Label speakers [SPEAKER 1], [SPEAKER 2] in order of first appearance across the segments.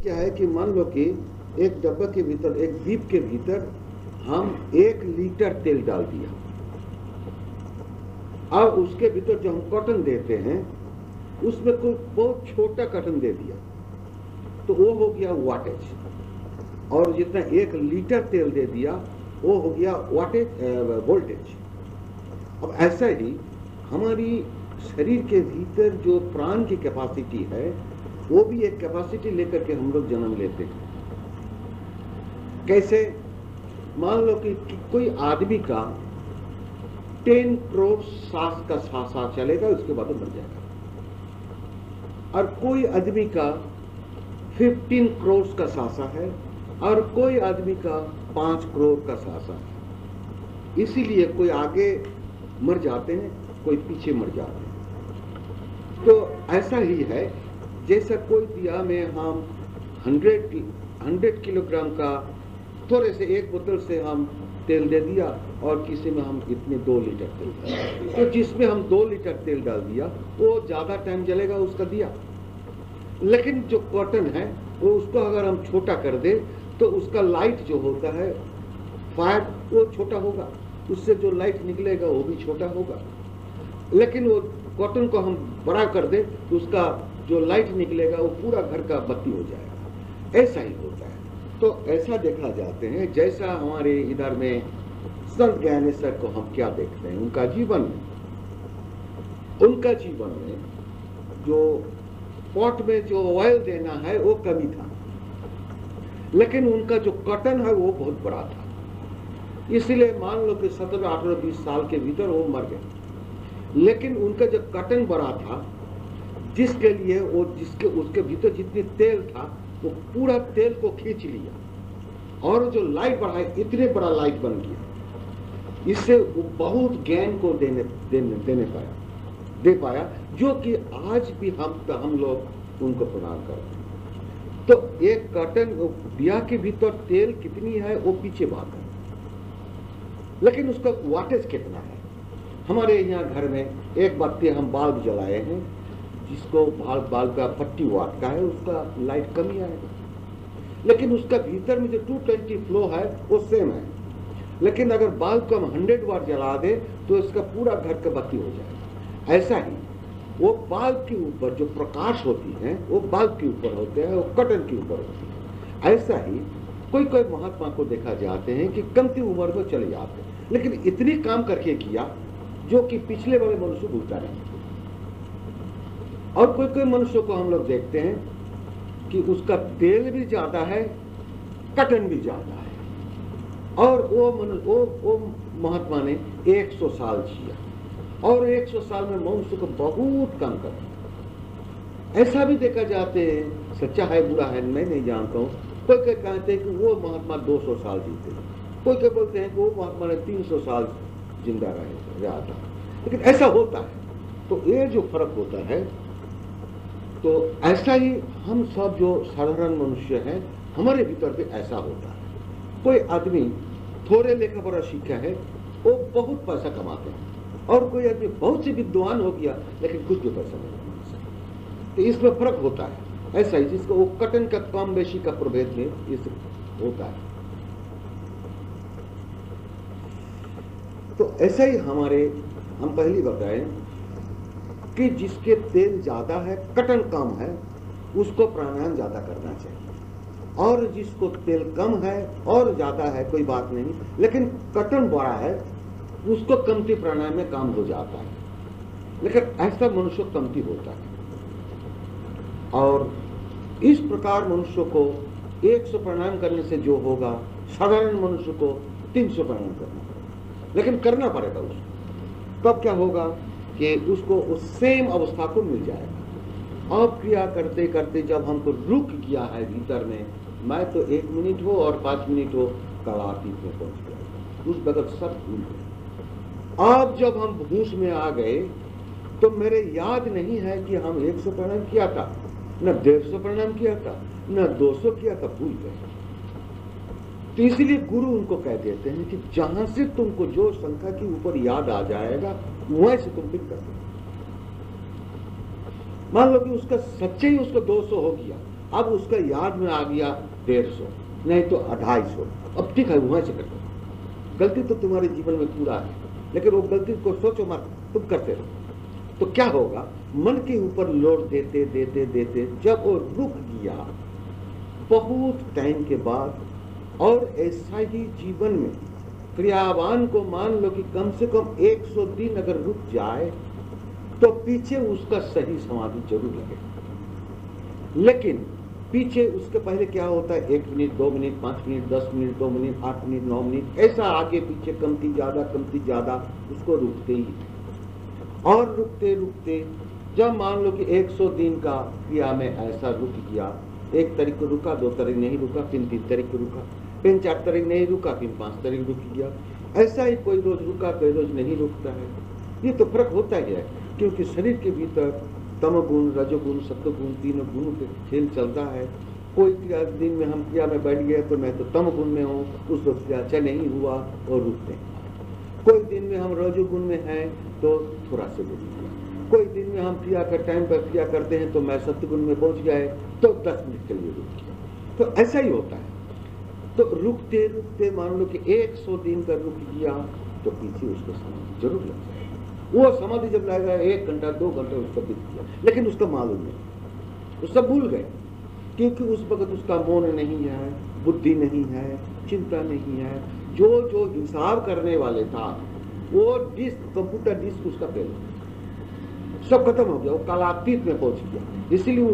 [SPEAKER 1] क्या है कि मान लो कि एक डब्बा के भीतर, एक दीप के भीतर हम 1 लीटर तेल डाल दिया और उसके भीतर जो हम कॉटन देते हैं उसमें कोई बहुत छोटा कॉटन दे दिया तो वो हो गया वाटेज, और जितना 1 लीटर तेल दे दिया वो हो गया वाटेज वोल्टेज। अब ऐसा ही हमारी शरीर के भीतर जो प्राण की कैपेसिटी है वो भी एक कैपेसिटी लेकर के हम लोग जन्म लेते हैं। कैसे? मान लो कि कोई आदमी का 10 करोड़ सांस का सांस चलेगा, उसके बाद मर जाएगा, और कोई आदमी का 15 करोड़ का सांसा है और कोई आदमी का 5 करोड़ का सांसा है। इसीलिए कोई आगे मर जाते हैं, कोई पीछे मर जाते हैं। तो ऐसा ही है, जैसा कोई दिया में हम 100 किलोग्राम का थोड़े से एक बोतल से हम तेल दे दिया और किसी में हम इतने 2 लीटर तेल डाल दिया, तो जिसमें हम 2 लीटर तेल डाल दिया वो ज्यादा टाइम जलेगा उसका दिया। लेकिन जो कॉटन है वो उसको अगर हम छोटा कर दे तो उसका लाइट जो होता है फायर वो छोटा होगा, उससे जो लाइट निकलेगा वो भी छोटा होगा। लेकिन वो कॉटन को हम बड़ा कर दे तो उसका जो लाइट निकलेगा वो पूरा घर का बत्ती हो जाएगा। ऐसा ही होता है। तो ऐसा देखा जाते हैं, जैसा हमारे इधर में संत ज्ञानेश्वर को हम क्या देखते हैं, उनका जीवन में जो पॉट में जो ऑयल देना है वो कमी था, लेकिन उनका जो कॉटन है वो बहुत बड़ा था। इसलिए मान लो कि 17, 18, 20 साल के भीतर वो मर गए। लेकिन उनका जो कॉटन बड़ा था, जिसके लिए वो उसके भीतर जितनी तेल था वो पूरा तेल को खींच लिया, और जो लाइट बढ़ा इतने बड़ा लाइट बन गया। इससे वो बहुत ज्ञान को दे पाया, जो कि आज भी हम लोग उनको प्रणाम करते हैं। तो एक कॉटन दिया के भीतर तेल कितनी है वो पीछे बात है, लेकिन उसका वाटेज कितना है। हमारे यहाँ घर में एक बत्ती हम बल्ब जलाए हैं, जिसको बल्ब का 40 वाट का है, उसका लाइट कम ही आएगा, लेकिन उसका भीतर में जो 220 फ्लो है वो सेम है। लेकिन अगर बल्ब को हम 100 वाट जला दे तो इसका पूरा घर का बत्ती हो जाएगा। ऐसा ही वो बल्ब के ऊपर जो प्रकाश होती है वो बल्ब के ऊपर होते हैं, वो कॉटन के ऊपर होती है। ऐसा ही कोई कोई महात्मा को देखा जाते हैं कि कमती उम्र में चले जाते हैं, लेकिन इतनी काम करके किया जो कि पिछले वाले मनुष्य भूलता नहीं। और कोई कोई मनुष्य को हम लोग देखते हैं कि उसका तेल भी ज्यादा है, कॉटन भी ज्यादा है, और वो महात्मा ने 100 साल जिया, और 100 साल में मनुष्य को बहुत कम कर। ऐसा भी देखा जाते हैं, सच्चा है बुरा है मैं नहीं जानता हूँ। कोई कोई कहते हैं कि वो महात्मा 200 साल जीते, कोई कोई बोलते हैं कि वो महात्मा ने 300 साल जिंदा रहा था। लेकिन ऐसा होता है। तो ये जो फर्क होता है, तो ऐसा ही हम सब जो साधारण मनुष्य हैं हमारे भीतर भी ऐसा होता है। कोई आदमी थोड़े लेखा पढ़ा सीखा है, वो बहुत पैसा कमाते हैं, और कोई आदमी बहुत से विद्वान हो गया लेकिन कुछ भी पैसा नहीं कमा सकता। तो इसमें फर्क होता है। ऐसा ही जिसको वो कॉटन का कम बेशी का प्रभेद में इस होता है। तो ऐसा ही हम पहले बताएं कि जिसके तेल ज्यादा है, कॉटन कम है, उसको प्राणायाम ज्यादा करना चाहिए, और जिसको तेल कम है और ज्यादा है कोई बात नहीं, लेकिन कॉटन बड़ा है उसको कमती प्राणायाम में काम हो जाता है। लेकिन ऐसा मनुष्य कमती होता है, और इस प्रकार मनुष्य को 100 प्राणायाम करने से जो होगा, साधारण मनुष्य को 300 प्राणायाम करना पड़ेगा, लेकिन करना पड़ेगा उसको। तब क्या होगा कि उसको उस सेम अवस्था को मिल जाएगा। अब क्रिया करते करते जब हमको रुक गया है भीतर में, मैं तो 1 मिनट हो और 5 मिनट हो कलातीत में पहुंच गया, उस वक्त सब भूल गए। अब जब हम होश में आ गए तो मेरे याद नहीं है कि हम 100 प्राणायाम किया था, न 150 प्राणायाम किया था, न 200 किया था, भूल गए। तो इसलिए गुरु उनको कह देते हैं कि जहां से तुमको जो संख्या के ऊपर याद आ जाएगा वहीं से तुम पिक कर दो। मान लो कि उसका सच्चे ही उसको 200 हो गया अब उसका याद में आ गया 150, नहीं तो 250, अब ठीक है वहां से कर दो। गलती तो तुम्हारे जीवन में पूरा है, लेकिन वो गलती को सोचो मत, तुम करते रहो। तो क्या होगा, मन के ऊपर लोड देते देते देते जब वो रुक गया बहुत टाइम के बाद, और ऐसा ही जीवन में क्रियावान को मान लो कि कम से कम 100 दिन अगर रुक जाए तो पीछे उसका सही समाधि जरूर लगे। लेकिन पीछे उसके पहले क्या होता है, 1 minute, 2 minute, 5 minute, 10 minute, 2 minute, 8 minute, 9 minute, ऐसा आगे पीछे कमती ज्यादा उसको रुकते ही। और रुकते रुकते जब मान लो कि 100 दिन का क्रिया में ऐसा रुक गया, 1 तारीख को रुका, 2 तारीख नहीं रुका, फिर 3 तारीख को रुका, फिर 4 तारीख नहीं रुका, फिर 5 तारीख रुक गया, ऐसा ही कोई रोज रुका, कोई रोज नहीं रुकता है। ये तो फर्क होता ही है, क्योंकि शरीर के भीतर तमगुण, रजोगुण, सत्वगुण, तीनों गुणों के खेल चलता है। कोई क्रिया दिन में हम क्रिया में बैठ गए तो मैं तो तमगुण में हूँ, उस वक्त क्रिया अच्छा नहीं हुआ और रुकते हैं। कोई दिन में हम रजोगुण में हैं तो थोड़ा से रुक गया, कोई दिन में हम क्रिया का टाइम पर क्रिया करते हैं तो मैं सत्वगुण में पहुंच गए तो 10 मिनट के लिए रुक गया। तो ऐसा ही होता है। तो रुकते रुकते मान लो कि 100 दिन का रुक गया तो पीछे उसको समाधि जरूर लग जाएगा। वो समाधि जब लगेगा 1 घंटा 2 घंटा उसका बीत गया, लेकिन उसका मालूम नहीं, वो सब भूल गए, क्योंकि उस वक्त उसका मौन नहीं है, बुद्धि नहीं है, चिंता नहीं है। जो जो हिसाब करने वाले था वो डिस्क, कंप्यूटर डिस्क उसका फेल हो गया, सब खत्म हो गया, वो कालातीत में पहुंच गया। इसीलिए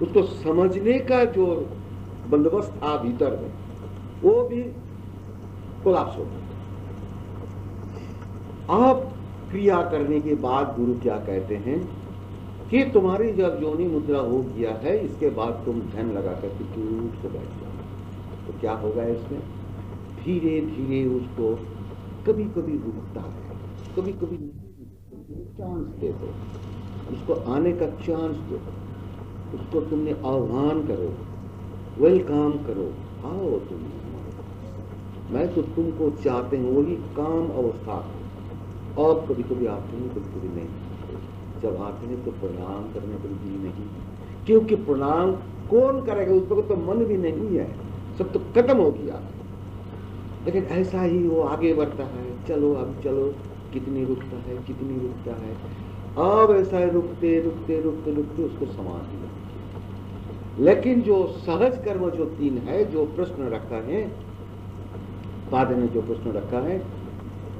[SPEAKER 1] उसको समझने का जो बंदोबस्त था भीतर में वो भी कोलाप्स हो गया। आप क्रिया करने के बाद गुरु क्या कहते हैं कि तुम्हारी जब योनि मुद्रा हो गया है, इसके बाद तुम ध्यान लगा करके चुप से बैठ जाओ। तो क्या होगा इसमें, धीरे धीरे उसको कभी कभी रुकता है, कभी कभी चांस दे दो, उसको आने का चांस दो, उसको तुमने आह्वान करो, वेलकम करो, आओ तुम, मैं तो तुमको चाहते हूँ वही काम अवस्था। और कभी कभी आते हैं, कभी कभी नहीं। जब आते हैं तो प्रणाम करने पर भी नहीं, क्योंकि प्रणाम कौन करेगा, उस वक्त तो मन भी नहीं है, सब तो खत्म हो गया। लेकिन ऐसा ही वो आगे बढ़ता है, चलो अब चलो, कितनी रुकता है, कितनी रुकता है। अब ऐसा रुकते रुकते रुकते रुकते उसको समाधि लगती है। लेकिन जो सहज कर्म जो 3 है, जो प्रश्न रखा है पाद ने, जो प्रश्न रखा है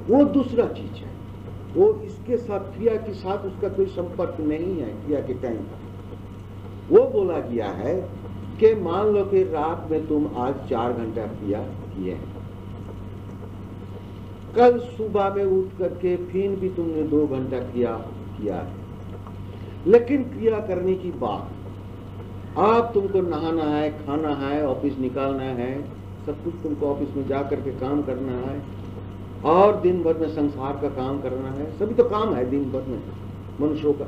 [SPEAKER 1] वो दूसरा चीज है। वो इसके साथ, क्रिया के साथ उसका कोई संपर्क नहीं है। क्रिया के टाइम पर वो बोला गया है कि मान लो कि रात में तुम आज 4 घंटा क्रिया किए हैं, कल सुबह में उठ करके फिर भी तुमने 2 घंटा क्रिया किया है। लेकिन क्रिया करने की बात, आप तुमको नहाना है, खाना है, ऑफिस निकालना है, सब कुछ तुमको ऑफिस में जा करके काम करना है, और दिन भर में संसार का काम करना है। सभी तो काम है दिन भर में मनुष्यों का।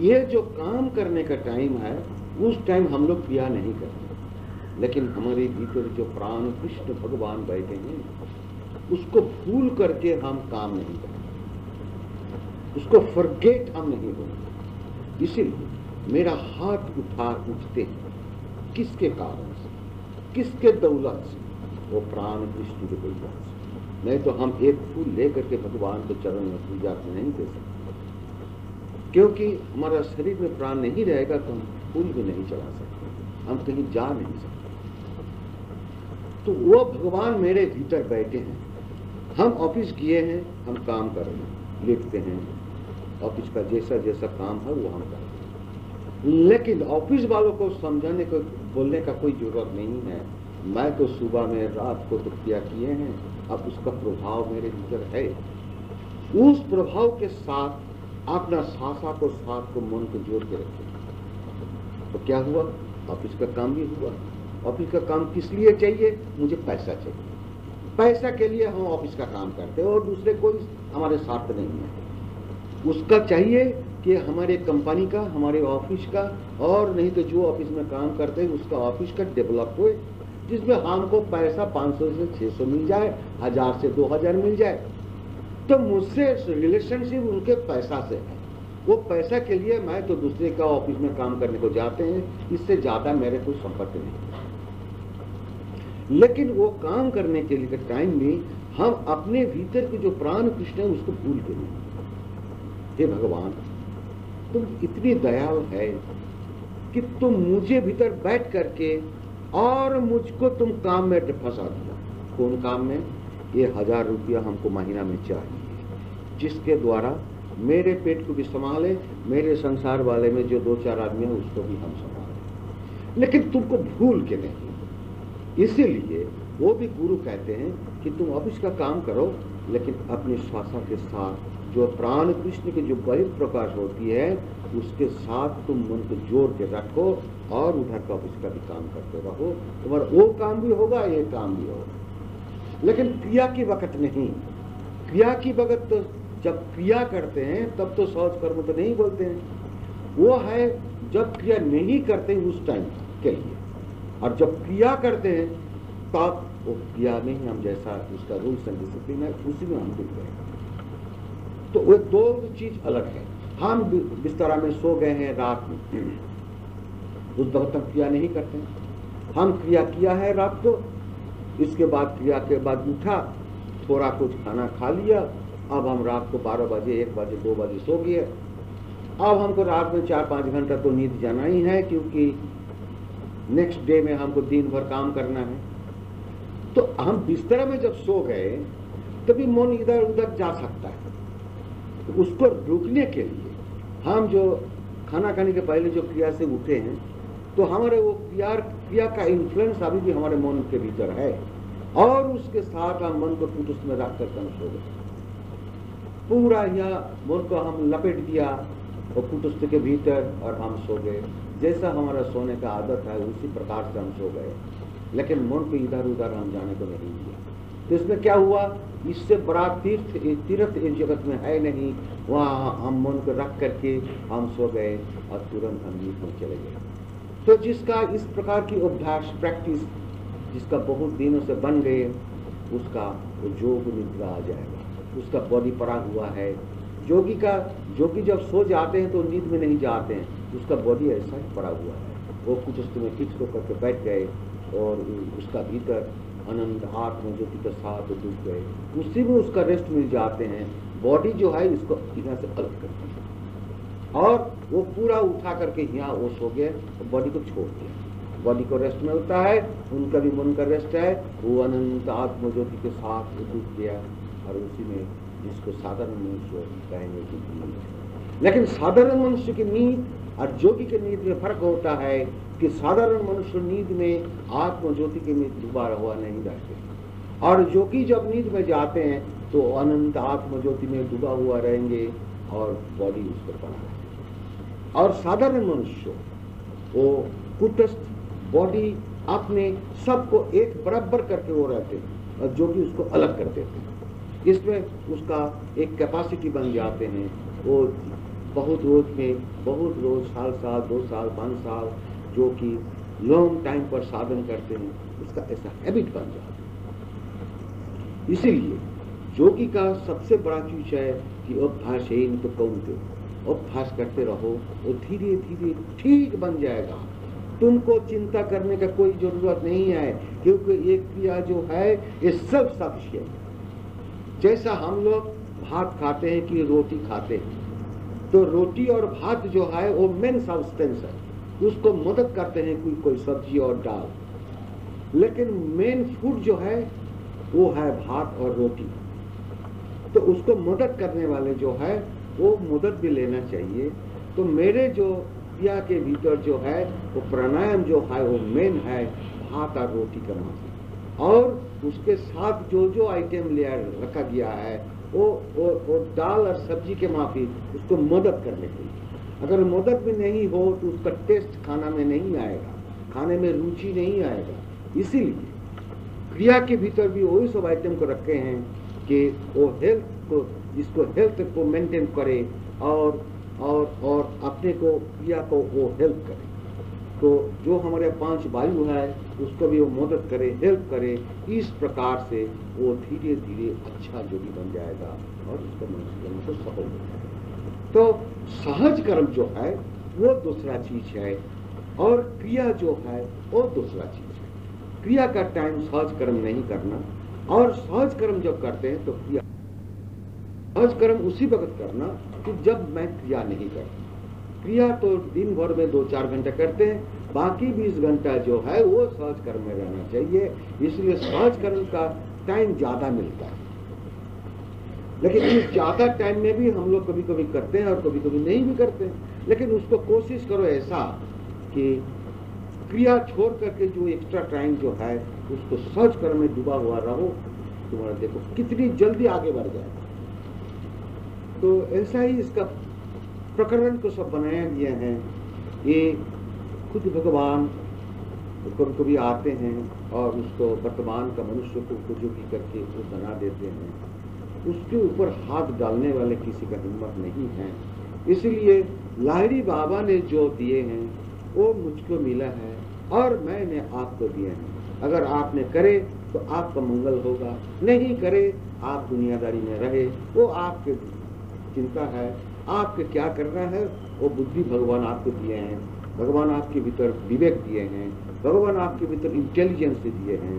[SPEAKER 1] ये जो काम करने का टाइम है, उस टाइम हम लोग क्रिया नहीं करते। लेकिन हमारे भीतर जो प्राण कृष्ण भगवान बैठे हैं, उसको भूल करके हम काम नहीं करते, उसको फॉरगेट हम नहीं होते। इसीलिए मेरा हाथ उठते हैं, किसके कारण से, किसके दौलत से, वो प्राण कृष्ण की दौलत से। नहीं तो हम एक फूल लेकर के भगवान के चरण में पूजा नहीं दे सकते, क्योंकि हमारा शरीर में प्राण नहीं रहेगा तो हम फूल भी नहीं चढ़ा सकते, हम कहीं जा नहीं सकते। तो वो भगवान मेरे भीतर बैठे हैं। हम ऑफिस किए हैं, हम काम कर रहे हैं, लिखते हैं, ऑफिस का जैसा जैसा काम है वो हम कर रहे हैं। लेकिन ऑफिस वालों को समझाने को, बोलने का कोई जरूरत नहीं है। मैं तो सुबह में रात को तो क्रिया किए हैं, अब उसका प्रभाव मेरे भीतर है। उस प्रभाव के साथ अपना सासा को, साथ को, मन को जोड़ के रखें। तो क्या हुआ, ऑफिस का काम भी हुआ। ऑफिस का काम किस लिए चाहिए, मुझे पैसा चाहिए, पैसा के लिए हम ऑफिस का काम करते हैं, और दूसरे कोई हमारे साथ नहीं है। उसका चाहिए कि हमारे कंपनी का, हमारे ऑफिस का, और नहीं तो जो ऑफिस में काम करते हैं उसका ऑफिस का डेवलप हो, जिसमें हमको पैसा 500 से 600 मिल जाए, 1000 से 2000 मिल जाए। तो मुझसे रिलेशनशिप उनके पैसा से है, वो पैसा के लिए मैं तो दूसरे का ऑफिस में काम करने को जाते हैं, इससे ज्यादा मेरे कोई संपर्क नहीं। लेकिन वो काम करने के लिए टाइम में हम अपने भीतर के जो प्राण कृष्ण है उसको भूल के नहीं। हे भगवान, तुम इतनी दयालु है कि तुम मुझे भीतर बैठ करके और मुझको तुम काम में फंसा दिया। कौन काम में? ये 1000 रुपया हमको महीना में चाहिए, जिसके द्वारा मेरे पेट को भी संभाले, मेरे संसार वाले में जो 2-4 आदमी है उसको भी हम संभाले, लेकिन तुमको भूल के नहीं। इसीलिए वो भी गुरु कहते हैं कि तुम ऑफिस का काम करो, लेकिन अपनी श्वासा के साथ जो प्राण कृष्ण की जो बहिर्प्रकाश होती है उसके साथ तुम मन को जोड़ के रखो और उधर का ऑफिस का भी काम करते रहो। तुम्हारा वो काम भी होगा, ये काम भी होगा, लेकिन क्रिया की वक्त नहीं। क्रिया की वक्त तो जब क्रिया करते हैं तब तो शौच कर्म तो नहीं बोलते हैं, वो है जब क्रिया नहीं करते उस टाइम के लिए, और जब क्रिया करते हैं तब वो क्रिया में ही हम जैसा उसका रूल्स एंड डिसिप्लिन है उसी में हम डूब गए। तो वो दो चीज अलग है। हम बिस्तरा में सो गए हैं रात में, उस वक्त हम क्रिया नहीं करते हैं। हम क्रिया किया है रात को, इसके बाद क्रिया के बाद उठा, थोड़ा कुछ खाना खा लिया, अब हम रात को 12 बजे 1 बजे 2 बजे सो गए। अब हमको रात में 4-5 घंटा तो नींद जाना ही है, क्योंकि नेक्स्ट डे में हमको दिन भर काम करना है। तो हम बिस्तरा में जब सो गए तभी मन इधर उधर जा सकता है। तो उसको रोकने के लिए हम जो खाना खाने के पहले जो क्रिया से उठे हैं, तो हमारे वो क्रिया का इन्फ्लुएंस अभी भी हमारे मन के भीतर है, और उसके साथ हम मन को कुटुस में रख कर हम सो गए। पूरा यह मन को हम लपेट दिया और कुटुस के भीतर और हम सो गए। जैसा हमारा सोने का आदत है उसी प्रकार से हम सो गए, लेकिन मन को इधर उधर हम जाने को नहीं दिया। तो इसमें क्या हुआ? इससे बड़ा तीर्थ इस जगत में है नहीं। वहाँ हम मन को रख करके हम सो गए और तुरंत हम नींद में चले गए। तो जिसका इस प्रकार की अभ्यास प्रैक्टिस जिसका बहुत दिनों से बन गए, उसका वो योग निद्रा आ जाएगा, उसका बॉडी पड़ा हुआ है। जोगी जब सो जाते हैं तो नींद में नहीं जाते हैं, उसका बॉडी ऐसा ही पड़ा हुआ है। वो कुछ उसमें फिक्स होकर के बैठ गए और उसका भीतर अनंत आत्म ज्योति के साथ डूब गए, उसी में उसका रेस्ट मिल जाते हैं। बॉडी जो है इसको यहाँ से अलग करती है और वो पूरा उठा करके यहाँ वो सो गए और बॉडी को छोड़ दिया। बॉडी को रेस्ट मिलता है, उनका भी मन का रेस्ट है, वो अनंत आत्म ज्योति के साथ डूब गया और उसी में जिसको साधारण मनुष्य कहेंगे कि नींद। लेकिन साधारण मनुष्य की नींद और जोगी के नींद में फर्क होता है कि साधारण मनुष्य नींद में आत्म ज्योति के में डूबा हुआ नहीं रहते, और जोगी जब नींद में जाते हैं तो अनंत आत्म ज्योति में डूबा हुआ रहेंगे और बॉडी उस पर पड़ा रहेगी। और साधारण मनुष्य वो कुटस्थ बॉडी अपने सबको एक बराबर करके वो रहते हैं और जोगी उसको अलग कर देते हैं। इसमें उसका एक कैपेसिटी बन जाते हैं। वो बहुत रोज साल 2 साल 5 साल जो कि लॉन्ग टाइम पर साधन करते हैं, उसका ऐसा हैबिट बन जाता है। इसीलिए योगी का सबसे बड़ा चीज है कि अभ्यास है, तो कौन थे अभ्यास करते रहो, वो धीरे धीरे ठीक बन जाएगा। तुमको चिंता करने का कोई जरूरत नहीं है, क्योंकि ये क्रिया जो है ये सब सफिशिएंट है। जैसा हम लोग भात खाते हैं कि रोटी खाते हैं, तो रोटी और भात जो है वो मेन सब्सटेंस है, उसको मदद करते हैं कोई सब्जी और दाल, लेकिन मेन फूड जो है वो है भात और रोटी। तो उसको मदद करने वाले जो है वो मदद भी लेना चाहिए। तो मेरे जो क्रिया के भीतर जो है वो प्राणायाम जो है वो मेन है भात और रोटी का माफी, और उसके साथ जो आइटम लिया रखा गया है वो दाल और सब्जी के माफी उसको मदद करने के लिए। अगर मदद भी नहीं हो तो उसका टेस्ट खाना में नहीं आएगा, खाने में रुचि नहीं आएगा। इसीलिए क्रिया के भीतर भी वही सब आइटम को रखे हैं कि वो हेल्थ को, जिसको हेल्थ को मेंटेन करे और अपने को क्रिया को वो हेल्प करे। तो जो हमारे 5 वायु है उसको भी वो मदद करे, हेल्प करे। इस प्रकार से वो धीरे धीरे अच्छा जोगी बन जाएगा और उसका मनुष्य जन्म को सफल हो जाएगा। तो सहज कर्म जो है वो दूसरा चीज है और क्रिया जो है वो दूसरा चीज है। क्रिया का टाइम सहज कर्म नहीं करना, और सहज कर्म जब करते हैं तो क्रिया, सहज कर्म उसी वक्त करना कि जब मैं क्रिया नहीं करता। क्रिया तो दिन भर में 2-4 घंटे करते हैं, बाकी 20 घंटा जो है वो सहज कर्म में रहना चाहिए। इसलिए सहज कर्म का टाइम ज्यादा मिलता है। लेकिन इस ज्यादा टाइम में भी हम लोग कभी कभी करते हैं और कभी कभी नहीं भी करते हैं। लेकिन उसको कोशिश करो ऐसा कि क्रिया छोड़ करके जो एक्स्ट्रा टाइम जो है उसको सहज कर्म में डूबा हुआ रहो। तुम्हारा देखो कितनी जल्दी आगे बढ़ जाएगा। तो ऐसा ही इसका प्रकरण को सब बनाया गया है। ये खुद भगवान कभी कभी आते हैं और उसको वर्तमान का मनुष्य को उपयोगी करके वो बना देते हैं। उसके ऊपर हाथ डालने वाले किसी का हिम्मत नहीं है। इसलिए लाहिड़ी बाबा ने जो दिए हैं वो मुझको मिला है और मैंने आपको दिए हैं। अगर आपने करे तो आपका मंगल होगा, नहीं करे आप दुनियादारी में रहे, वो आपके चिंता है। आपके क्या करना है वो बुद्धि भगवान आपको दिए हैं। भगवान आपके भीतर विवेक दिए हैं, भगवान आपके भीतर इंटेलिजेंस दिए हैं।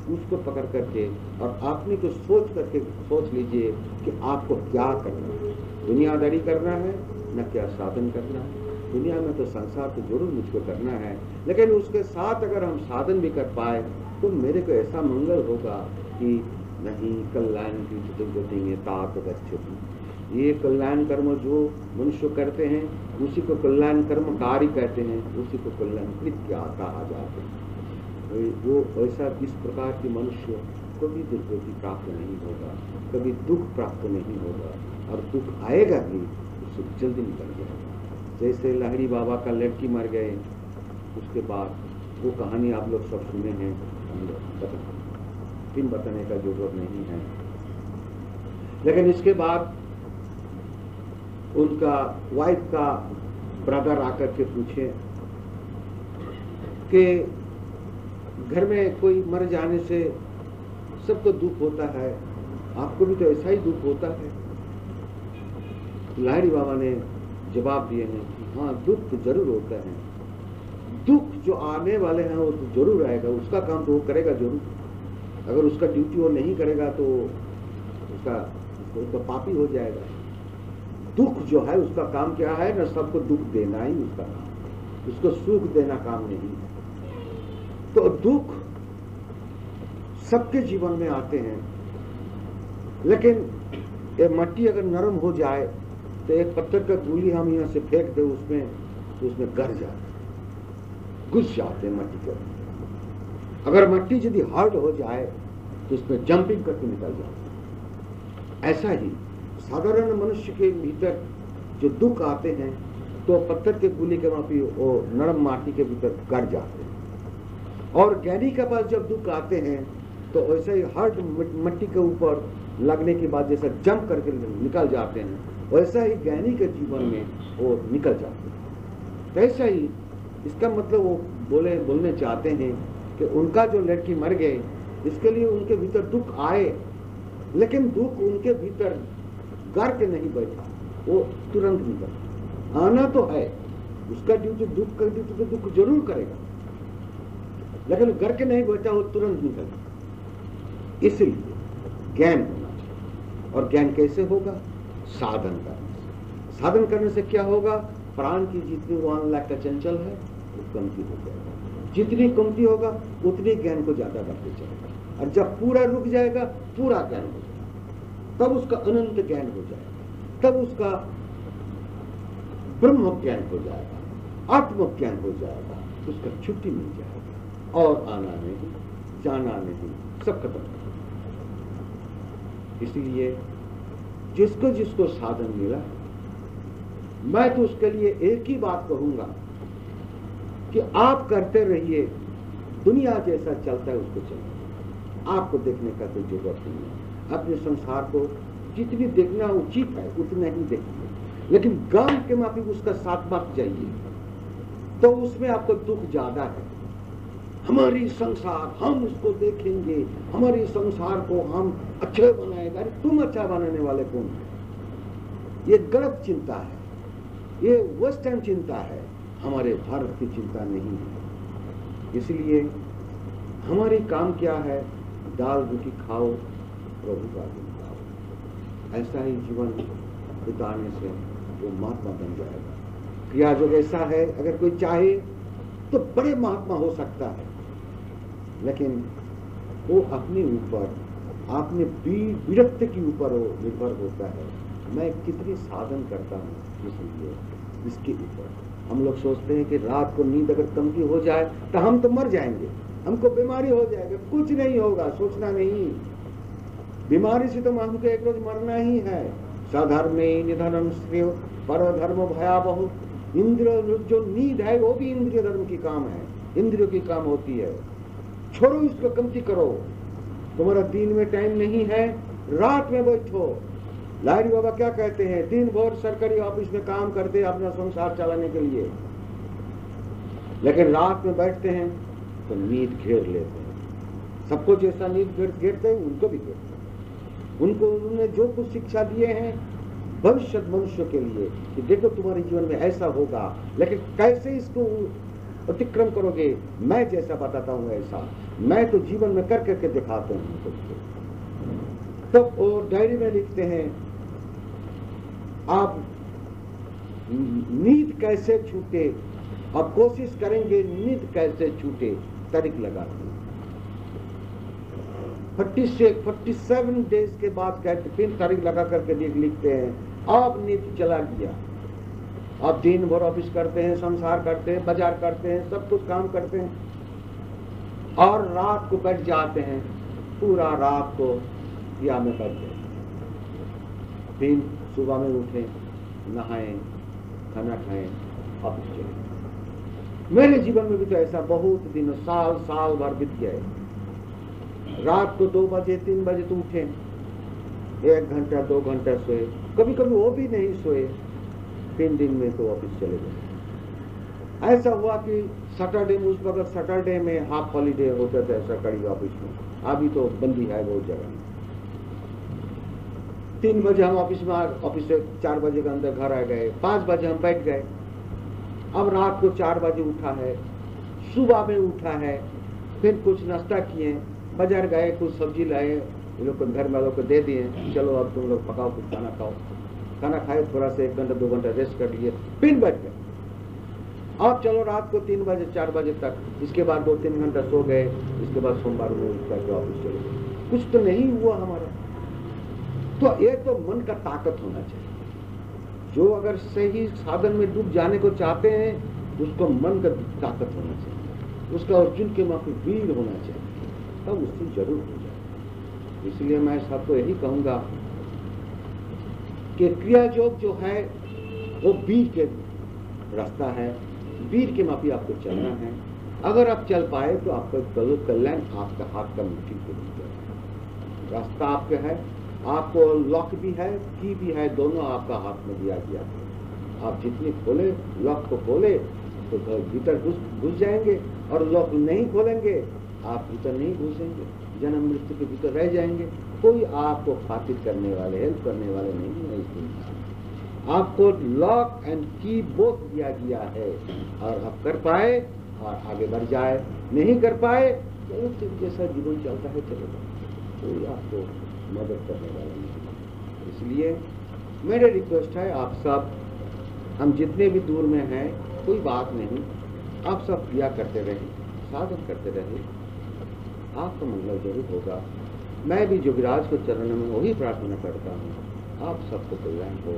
[SPEAKER 1] उसको पकड़ करके और आपने को सोच करके सोच लीजिए कि आपको क्या करना है। दुनियादारी करना है न क्या साधन करना है। दुनिया में तो संसार तो जरूर मुझको करना है, लेकिन उसके साथ अगर हम साधन भी कर पाए तो मेरे को ऐसा मंगल होगा कि नहीं कल्याण की गति तात गच्छति। ये कल्याण कर्म जो मनुष्य करते हैं उसी को कल्याण कर्मकारी कहते हैं, उसी को कल्याण कृत्य कहा जाते हैं। वो ऐसा इस प्रकार के मनुष्य कभी दुर्गति प्राप्त नहीं होगा, कभी दुख प्राप्त नहीं होगा, और दुख आएगा भी उससे जल्दी निकल जाएगा। जैसे लाहिड़ी बाबा का लड़की मर गए, उसके बाद वो कहानी आप लोग सब सुने हैं, फिर बताने का जरूरत नहीं है। लेकिन इसके बाद उनका वाइफ का ब्रदर आकर के पूछे कि घर में कोई मर जाने से सबको दुख होता है, आपको भी तो ऐसा ही दुख होता है। लाहिड़ी बाबा ने जवाब दिए हैं कि हाँ दुख तो जरूर होता है। दुख जो आने वाले हैं वो तो जरूर आएगा, उसका काम तो वो करेगा जरूर। अगर उसका ड्यूटी वो नहीं करेगा तो उसका पापी हो जाएगा। दुख जो है उसका काम क्या है ना, सबको दुख देना ही उसका काम, उसको सुख देना काम नहीं है। तो दुख सबके जीवन में आते हैं, लेकिन ये मट्टी अगर नरम हो जाए तो एक पत्थर का गोली हम यहाँ से फेंक दे उसमें, तो उसमें गड़ जाते, घुस जाते मट्टी के अंदर। अगर मट्टी यदि हार्ड हो जाए तो उसमें जंपिंग करके निकल जाते। ऐसा ही साधारण मनुष्य के भीतर जो दुख आते हैं तो पत्थर के गोली के माफी वो नरम माटी के भीतर गड़ जाते हैं। और ज्ञानी के पास जब दुख आते हैं तो वैसे ही हार्ड मिट्टी के ऊपर लगने के बाद जैसा जंप करके निकल जाते हैं, वैसा ही ज्ञानी के जीवन में वो निकल जाते हैं। तो ऐसा ही इसका मतलब वो बोलने चाहते हैं कि उनका जो लड़की मर गए इसके लिए उनके भीतर दुख आए, लेकिन दुख उनके भीतर घर के नहीं बैठा, वो तुरंत निकल आना तो है। उसका ड्यूटी दुख कर ड्यूटी तो दुख जरूर करेगा, लेकिन घर के नहीं बैठा, वो तुरंत निकल। इसलिए ज्ञान होना चाहिए। और ज्ञान कैसे होगा? साधन करने से। साधन करने से क्या होगा? प्राण की जितनी 1 लाख का चंचल है वो कमती हो जाएगा। जितनी कमती होगा उतनी ज्ञान को ज्यादा बढ़ते चलेगा, और जब पूरा रुक जाएगा पूरा ज्ञान हो जाएगा, तब उसका अनंत ज्ञान हो जाएगा, तब उसका ब्रह्म ज्ञान हो जाएगा, आत्म ज्ञान हो जाएगा, उसका छुट्टी मिल जाएगा, और आना नहीं जाना नहीं, सब खत्म। इसलिए जिसको जिसको साधन मिला, मैं तो उसके लिए एक ही बात कहूंगा कि आप करते रहिए, दुनिया जैसा चलता है उसको चलिए, आपको देखने का कोई जरूरत नहीं है। अपने संसार को जितनी देखना उचित है उतना ही देखिए, लेकिन गम के माफी उसका साथ मत जाइए, तो उसमें आपको दुख ज्यादा है। हमारी संसार हम उसको देखेंगे, हमारी संसार को हम अच्छे बनाएगा। अरे तुम अच्छा बनाने वाले कौन है? ये गलत चिंता है। ये वेस्टर्न चिंता है, हमारे भारत की चिंता नहीं है। इसलिए हमारी काम क्या है, दाल रोटी खाओ, प्रभु का गुण गाओ। ऐसा ही जीवन बिताने से वो महात्मा बन जाएगा। क्रिया योग ऐसा है, अगर कोई चाहे तो बड़े महात्मा हो सकता है, लेकिन वो अपने ऊपर, अपने विरक्त के ऊपर वो निर्भर होता है। मैं कितनी साधन करता हूँ इसलिए इसके ऊपर। हम लोग सोचते हैं कि रात को नींद अगर कमती हो जाए तो हम तो मर जाएंगे, हमको बीमारी हो जाएगी। कुछ नहीं होगा, सोचना नहीं। बीमारी से तो हमको एक रोज मरना ही है। सधर्मे निधनम श्रेय परधर्म भयावह। इंद्रिय जो नींद है वो भी इंद्रिय धर्म की काम है, इंद्रियों की काम होती है। छोड़ो इसको, कमती करो। तुम्हारा दिन में टाइम नहीं है, रात में बैठो। लाहिरी बाबा क्या कहते हैं, दिन भर सरकारी ऑफिस में काम करते हैं अपना संसार चलाने के लिए, लेकिन रात में बैठते हैं तो नींद घेर लेते हैं। सबको जैसा नींद घेरते हैं उनको भी घेरते हैं। उनको उन्होंने जो कुछ शिक्षा दिए हैं भविष्य मनुष्य के लिए कि देखो तुम्हारे जीवन में ऐसा होगा, लेकिन कैसे इसको अतिक्रम करोगे, मैं जैसा बताता हूं ऐसा मैं तो जीवन में कर करके दिखाता हूं। तो वो डायरी में लिखते हैं, आप नींद कैसे छूटे, अब कोशिश करेंगे नींद कैसे छूटे, तारीख लगाते हैं। 47 डेज के बाद कहते फिर तारीख लगा करके लिखते हैं, अब नींद चला गया। अब दिन भर ऑफिस करते हैं, संसार करते हैं, बाजार करते हैं, सब कुछ काम करते हैं और रात को बैठ जाते हैं, पूरा रात को क्रिया में बैठ गए। फिर सुबह में उठे, नहाएं, खाना खाएं, ऑफिस चले। मेरे जीवन में भी तो ऐसा बहुत दिन, साल भर बीत गए। रात को 2 बजे 3 बजे तो उठे, 1 घंटा 2 घंटा सोए, कभी कभी वो भी नहीं सोए, 3 दिन में तो ऑफिस चले गए। ऐसा हुआ कि सैटरडे में, उस वक्त सैटरडे में हाफ हॉलीडे होता था सरकारी ऑफिस में, अभी तो बंदी है बहुत जगह। 3 बजे हम ऑफिस से 4 बजे के अंदर घर आ गए, 5 बजे हम बैठ गए। अब रात को 4 बजे उठा है, सुबह में उठा है, फिर कुछ नाश्ता किए, बाजार गए, कुछ सब्जी लाए, ये लोग को घर वालों को दे दिए, चलो अब तुम लोग पकाओ, कुछ खाना खाओ। खाना खाए, थोड़ा सा 1 घंटा 2 घंटा रेस्ट कर लिए, फिर बैठ गए। अब चलो रात को 3 बजे 4 बजे तक, इसके बाद 2-3 घंटा सो गए, इसके बाद सोमवार को उठ करके ऑफिस चले गए। कुछ तो नहीं हुआ हमारा। तो ये तो मन का ताकत होना चाहिए। जो अगर सही साधन में डूब जाने को चाहते हैं, उसको मन का ताकत होना चाहिए, उसका अर्जुन के माफी वीर होना चाहिए, तब उससे जरूर हो जाए। इसलिए मैं सबको यही कहूंगा कि क्रिया योग जो है वो वीर के रास्ता है, वीर के माफी आपको चलना है। अगर आप चल पाए तो आपका कल्याण आपका हाथ का मुट्ठी के भीतर है। रास्ता आपका है, आपको लॉक भी है, की भी है, दोनों आपका हाथ में दिया गया है। आप जितनी खोले, लॉक को खोले तो भीतर घुस जाएंगे, और लॉक नहीं खोलेंगे आप भीतर नहीं घुसेंगे, जन्म मृत्यु के भीतर रह जाएंगे। कोई आपको खातिर करने वाले, हेल्प करने वाले नहीं है इस दुनिया में। आपको लॉक एंड की बोथ दिया गया है, और आप कर पाए और आगे बढ़ जाए, नहीं कर पाए तो जैसा जीवन चलता है चलेगा, कोई आपको मदद करने वाला नहीं। इसलिए मेरे रिक्वेस्ट है, आप सब, हम जितने भी दूर में हैं, कोई बात नहीं, आप सब क्रिया करते रहें, साधन करते रहें, आपका मंगल जरूर होगा। मैं भी जोगिराज को चरण में वही प्रार्थना करता हूँ, आप सबको कल्याण हो,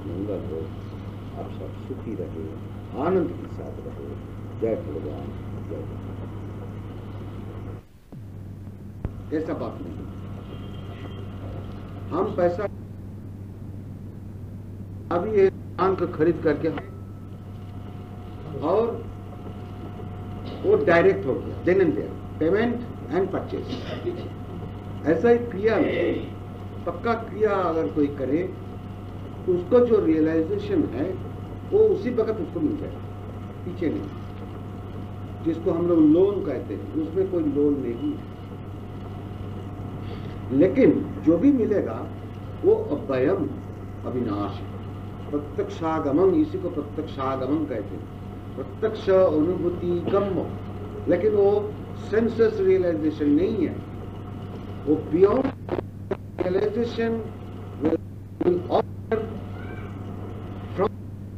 [SPEAKER 1] मंगल हो, आप सब सुखी रहे, आनंद के साथ रहे। जय भगवान, जय भगवान। ऐसा बात नहीं, हम पैसा अभी एक दुकान को खरीद करके और वो डायरेक्ट हो गया, then and there, payment and purchase. ऐसा ही क्रिया में, पक्का क्रिया अगर कोई करे तो उसको जो रियलाइजेशन है वो उसी वक्त उसको मिल जाएगा, पीछे नहीं। जिसको हम लोग लोन कहते हैं, उसमें कोई लोन नहीं है, लेकिन जो भी मिलेगा वो अभयम अविनाश है। प्रत्यक्षागमन, इसी को प्रत्यक्षागमन कहते हैं, प्रत्यक्ष अनुभूति गम्य, लेकिन वो सेंसस रियलाइजेशन नहीं है, वो beyond realisation will offer from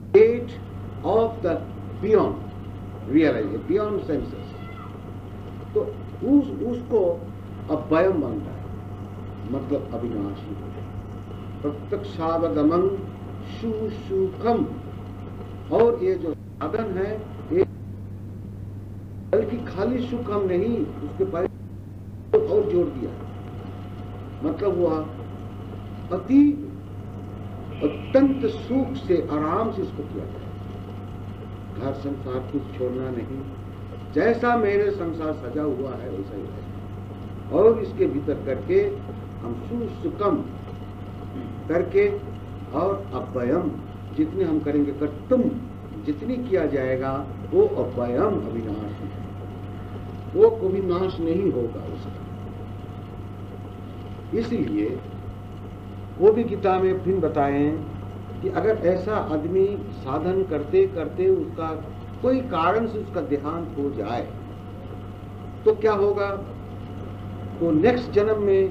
[SPEAKER 1] state of the beyond realization, beyond senses. तो उसको अभयम बनता है, मतलब अविनाशी। प्रत्यक्षावगमन सुसुखम, और ये जो साधन है ये बल्कि खाली सुखम नहीं, उसके पहले और जोड़ दिया, मतलब वह अति अत्यंत सुख से आराम से इसको किया जाए। घर संसार कुछ छोड़ना नहीं, जैसा मेरे संसार सजा हुआ है वैसा ही है, और इसके भीतर करके हम सुसुखम करके और अभयम जितने हम करेंगे, कर्तुम जितनी किया जाएगा वो अभयम अविनाश है, वो कभी नाश नहीं होगा उसका। इसलिए वो भी गीता में फिर बताए कि अगर ऐसा आदमी साधन करते करते उसका कोई कारण से उसका देहांत हो जाए तो क्या होगा, तो नेक्स्ट जन्म में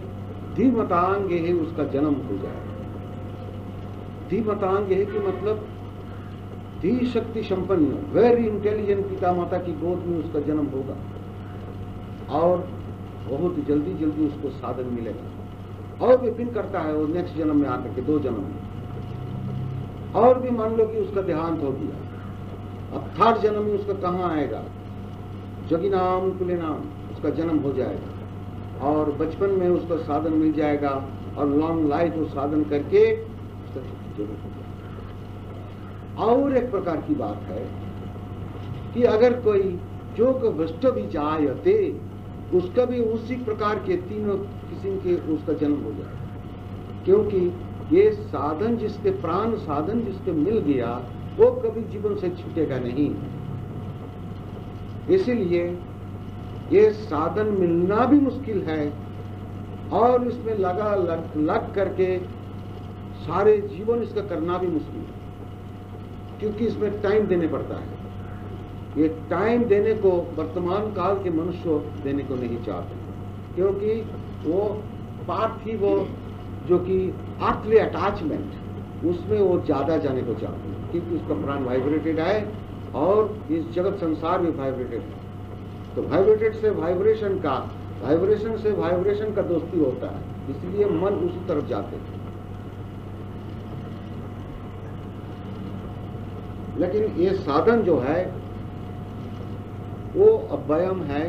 [SPEAKER 1] धीमतांग है उसका जन्म हो जाए। धीमतांग है कि मतलब धी शक्ति संपन्न, वेरी इंटेलिजेंट पिता माता की गोद में उसका जन्म होगा, और बहुत जल्दी जल्दी उसको साधन मिलेगा, और भी फिर करता है वो नेक्स्ट जन्म में आकर के, 2 जन्म में, और भी मान लो कि उसका देहांत हो गया, अब 3rd जन्म में उसका कहाँ आएगा, जगी नाम कुले नाम उसका जन्म हो जाएगा, और बचपन में उसको साधन मिल जाएगा, और लॉन्ग लाइफ वो साधन करके उसका जन्म हो जाएगा। और एक प्रकार की बात है कि अगर कोई जो वस्तु भी जायते, उसका भी उसी प्रकार के 3 किस्म के उसका जन्म हो जाए, क्योंकि ये साधन जिसके प्राण साधन जिसके मिल गया वो कभी जीवन से छूटेगा नहीं। इसीलिए ये साधन मिलना भी मुश्किल है, और इसमें लग करके सारे जीवन इसका करना भी मुश्किल है, क्योंकि इसमें टाइम देने पड़ता है। ये टाइम देने को वर्तमान काल के मनुष्य देने को नहीं चाहते, क्योंकि वो पार्थिव जो कि अर्थली अटैचमेंट उसमें वो ज्यादा जाने को चाहते हैं, क्योंकि उसका प्राण वाइब्रेटेड है और इस जगत संसार में वाइब्रेटेड है। तो वाइब्रेटेड से वाइब्रेशन का, वाइब्रेशन से वाइब्रेशन का दोस्ती होता है, इसलिए मन उसी तरफ जाते हैं। लेकिन ये साधन जो है वो अभयम है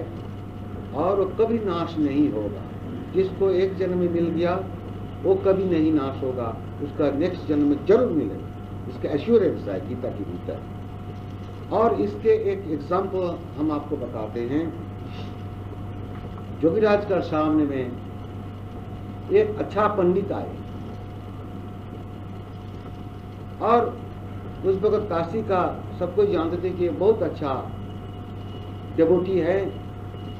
[SPEAKER 1] और वो कभी नाश नहीं होगा। जिसको एक जन्म में मिल गया वो कभी नहीं नाश होगा, उसका नेक्स्ट जन्म में जरूर मिलेगा, इसका एश्योरेंस है गीता के भीतर। और इसके एक एग्जाम्पल हम आपको बताते हैं। जोगीराज का सामने में एक अच्छा पंडित आए और उस वक्त काशी का सब कोई जानते थे कि ये बहुत अच्छा डेवोटी है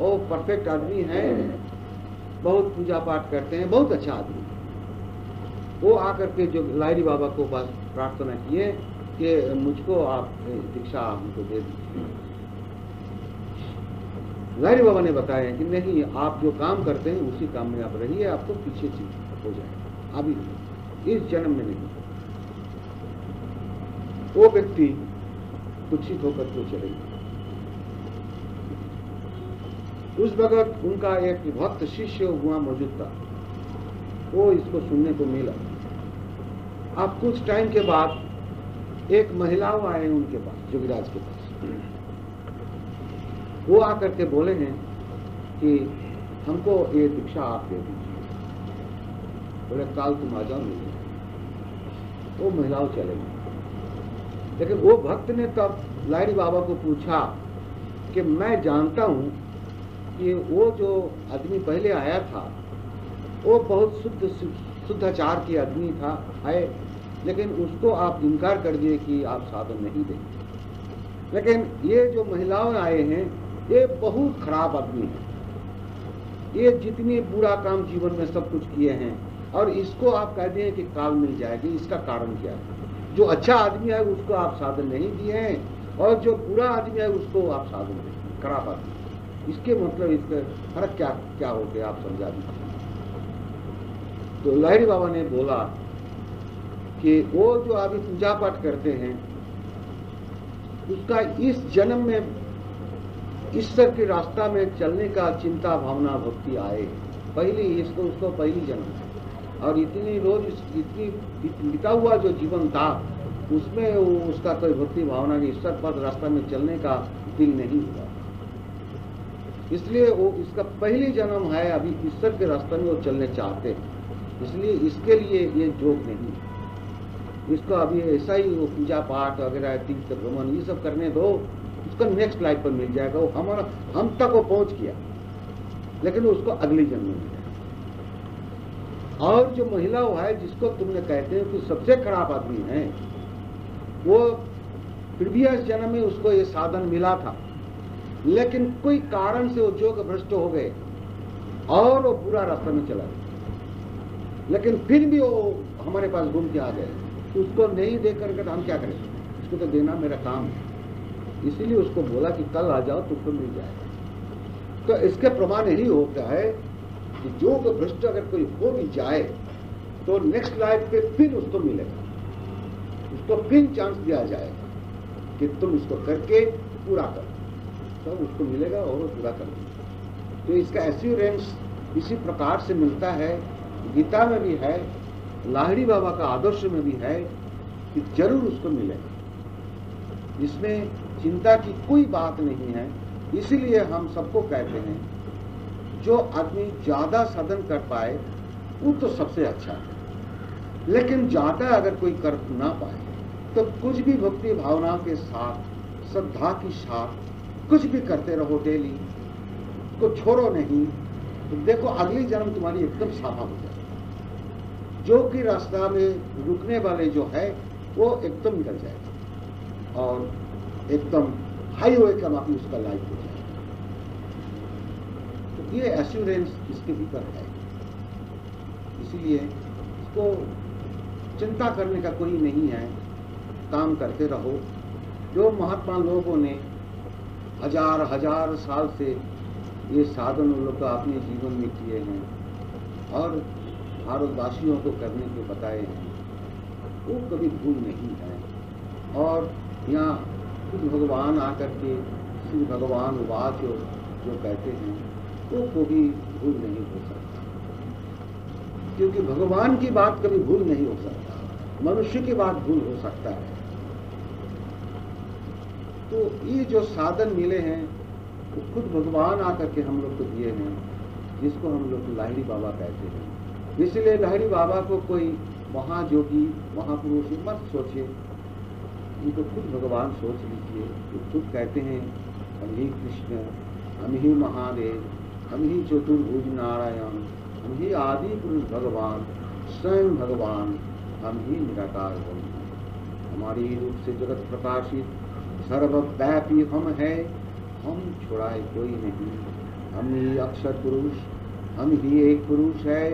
[SPEAKER 1] और परफेक्ट आदमी है, बहुत पूजा पाठ करते हैं, बहुत अच्छा आदमी। वो आकर के जो लाहिड़ी बाबा को पास प्रार्थना किए कि मुझको आप दीक्षा हमको दे दीजिए। लाहिड़ी बाबा ने बताया कि नहीं, आप जो काम करते हैं उसी काम में आप रहिए, आपको पीछे हो जाएगा, अभी इस जन्म में नहीं। वो व्यक्ति कुछित होकर के चले गए। उस वक्त उनका एक भक्त शिष्य हुआ मौजूद था, वो इसको सुनने को मिला। अब कुछ टाइम के बाद एक महिलाओं आए उनके पास, जोगीराज के पास। वो आकर के बोले हैं कि हमको ये दीक्षा आप दे दीजिए। बोले काल तुम आ जाओ नहीं। वो महिलाओं चले गई। लेकिन वो भक्त ने तब लाहिड़ी बाबा को पूछा कि मैं जानता हूं कि वो जो आदमी पहले आया था वो बहुत शुद्धाचार की आदमी था है, लेकिन उसको आप इनकार कर दिए कि आप साधन नहीं देंगे। लेकिन ये जो महिलाएं आए हैं ये बहुत खराब आदमी है, ये जितने बुरा काम जीवन में सब कुछ किए हैं और इसको आप कह दिए कि काल मिल जाएगी। इसका कारण क्या है? जो अच्छा आदमी है उसको आप साधन नहीं दिए हैं, और जो बुरा आदमी है उसको आप साधन देते, खराब आदमी। इसके मतलब इसका फर्क क्या क्या हो गया, आप समझा दीजिए। तो लाहिड़ी बाबा ने बोला कि वो जो अभी पूजा पाठ करते हैं उसका इस जन्म में ईश्वर के रास्ता में चलने का चिंता भावना भक्ति आए, पहली इसको उसको पहली जन्म है। और इतनी रोज इतनी बीता हुआ जो जीवन था उसमें उसका कोई भक्ति भावना नहीं, ईश्वर पद रास्ता में चलने का दिल नहीं हुआ, इसलिए वो इसका पहली जन्म है, अभी ईश्वर के रास्ते में वो चलने चाहते हैं, इसलिए इसके लिए ये योग नहीं। इसको अभी ऐसा ही वो पूजा पाठ वगैरह तीर्थ भ्रमण ये सब करने दो, उसका नेक्स्ट लाइफ पर मिल जाएगा, वो हमारा हम तक वो पहुंच गया, लेकिन उसको अगली जन्म में मिलेगा। और जो महिला है जिसको तुमने कहते हो कि सबसे खराब आदमी है, वो प्रीवियस जन्म में उसको ये साधन मिला था, लेकिन कोई कारण से वो योग भ्रष्ट हो गए और वो बुरा रास्ता में चला गया, लेकिन फिर भी वो हमारे पास घूम के आ गए, तो उसको नहीं देख करके तो हम क्या करें, उसको तो देना मेरा काम है। इसीलिए उसको बोला कि कल आ जाओ तुमको मिल जाएगा। तो इसके प्रमाण यही होता है कि योग भ्रष्ट अगर कोई हो भी जाए तो नेक्स्ट लाइफ पे फिर उसको मिलेगा, उसको फिर चांस दिया जाएगा कि तुम इसको करके पूरा करो, तो उसको मिलेगा और वो पूरा कर देगा। तो इसका एश्योरेंस इसी प्रकार से मिलता है, गीता में भी है, लाहिड़ी बाबा का आदर्श में भी है कि जरूर उसको मिलेगा, इसमें चिंता की कोई बात नहीं है। इसीलिए हम सबको कहते हैं जो आदमी ज्यादा साधन कर पाए वो तो सबसे अच्छा है, लेकिन ज्यादा अगर कोई कर ना पाए तो कुछ भी भक्ति भावना के साथ, श्रद्धा के साथ कुछ भी करते रहो, डेली को छोड़ो नहीं, तो देखो अगली जन्म तुम्हारी एकदम साफा हो जाएगी, जो कि रास्ता में रुकने वाले जो है वो एकदम निकल जाएगा और एकदम हाईवे का माफी उसका लाइफ हो जाएगा। तो ये एश्योरेंस इसके भीतर है, इसीलिए इसको चिंता करने का कोई नहीं है, काम करते रहो। जो महात्मा लोगों ने हजार हजार साल से ये साधन उन लोग अपने जीवन में किए हैं और भारतवासियों को करने के बताए हैं, वो कभी भूल नहीं है। और यहाँ खुद भगवान आकर के श्री भगवान वाच जो कहते हैं वो कभी भूल नहीं हो सकता, क्योंकि भगवान की बात कभी भूल नहीं हो सकता, मनुष्य की बात भूल हो सकता है। तो ये जो साधन मिले हैं वो खुद भगवान आकर के हम लोग को दिए हैं, जिसको हम लोग लाहिड़ी बाबा कहते हैं। इसलिए लाहिड़ी बाबा को कोई महायोगी महापुरुष मत सोचे, उनको खुद भगवान सोच लीजिए। वो खुद कहते हैं हम ही कृष्ण, हम ही महादेव, हम ही चतुर्भुज नारायण, हम ही आदि पुरुष भगवान, स्वयं भगवान, हम ही निराकार ब्रह्म, हमारी रूप से जगत प्रकाशित सर्वव्यापी हम है, हम छुड़ाए कोई नहीं, हम ही अक्षर पुरुष, हम ही एक पुरुष है,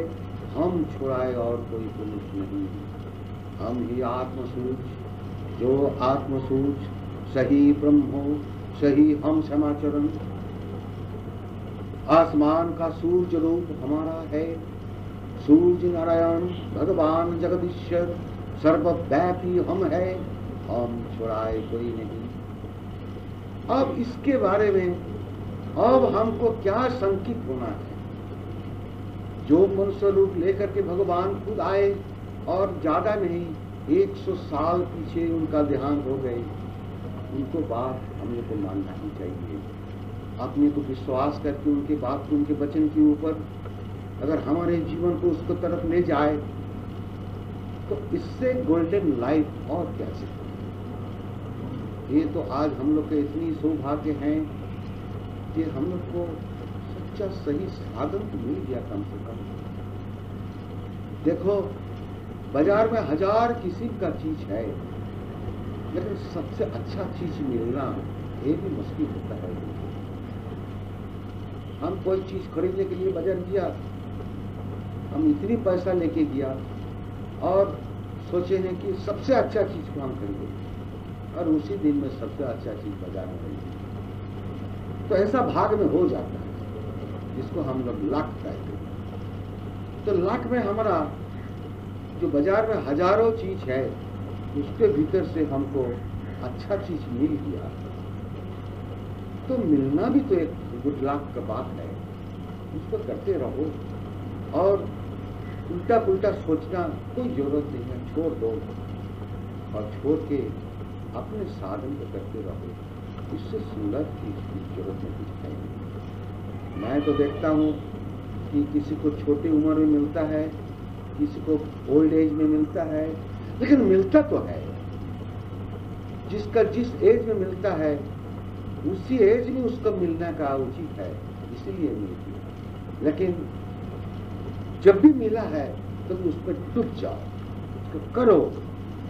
[SPEAKER 1] हम छुड़ाए और कोई पुरुष नहीं, हम ही आत्मसूच, जो आत्मसूच सही ब्रह्म हो, सही हम समाचरण। आसमान का सूर्य रूप हमारा है, सूर्य नारायण भगवान जगदीश्वर, सर्वव्यापी हम है, हम छुड़ाए कोई नहीं। अब इसके बारे में अब हमको क्या संकित होना है? जो मनुष्य रूप लेकर के भगवान खुद आए और ज्यादा नहीं 100 साल पीछे उनका देहांत हो गए, उनको बात हमने को मानना ही चाहिए। अपने को विश्वास करके उनके बात उनके वचन के ऊपर अगर हमारे जीवन को उसको तरफ ले जाए तो इससे गोल्डन लाइफ और क्या चाहिए। ये तो आज हम लोग के इतनी सौभाग्य हैं कि हम लोग को सच्चा सही साधन तो मिल गया कम से कम। देखो बाजार में 1000 किस्म का चीज है, लेकिन सबसे अच्छा चीज मिलना ये भी मुश्किल होता है। हम कोई चीज खरीदने के लिए बाजार गया, हम इतनी पैसा लेके गया और सोचे हैं कि सबसे अच्छा चीज को हम खरीदेंगे और उसी दिन में सबसे अच्छा चीज बाजार में खरीदेंगे। तो ऐसा भाग में हो जाता है, जिसको हम लोग लाख कहते हैं। तो लाख में हमारा जो बाजार में हजारों चीज है, उसके भीतर से हमको अच्छा चीज मिल गया, तो मिलना भी तो एक गुड लक का बात है। उसको करते रहो और उल्टा पुल्टा सोचना कोई जरूरत नहीं है, छोड़ दो और छोड़ के अपने साधन को करते रहो। इससे सुंदर चीज की जरूरत नहीं कुछ है नहीं। मैं तो देखता हूँ कि किसी को छोटी उम्र में मिलता है, किसी को ओल्ड एज में मिलता है, लेकिन मिलता तो है। जिसका जिस एज में मिलता है उसी एज में उसका मिलना का उचित है, इसीलिए मिलती है। लेकिन जब भी मिला है तो उस पर डूब जाओ, उसको करो,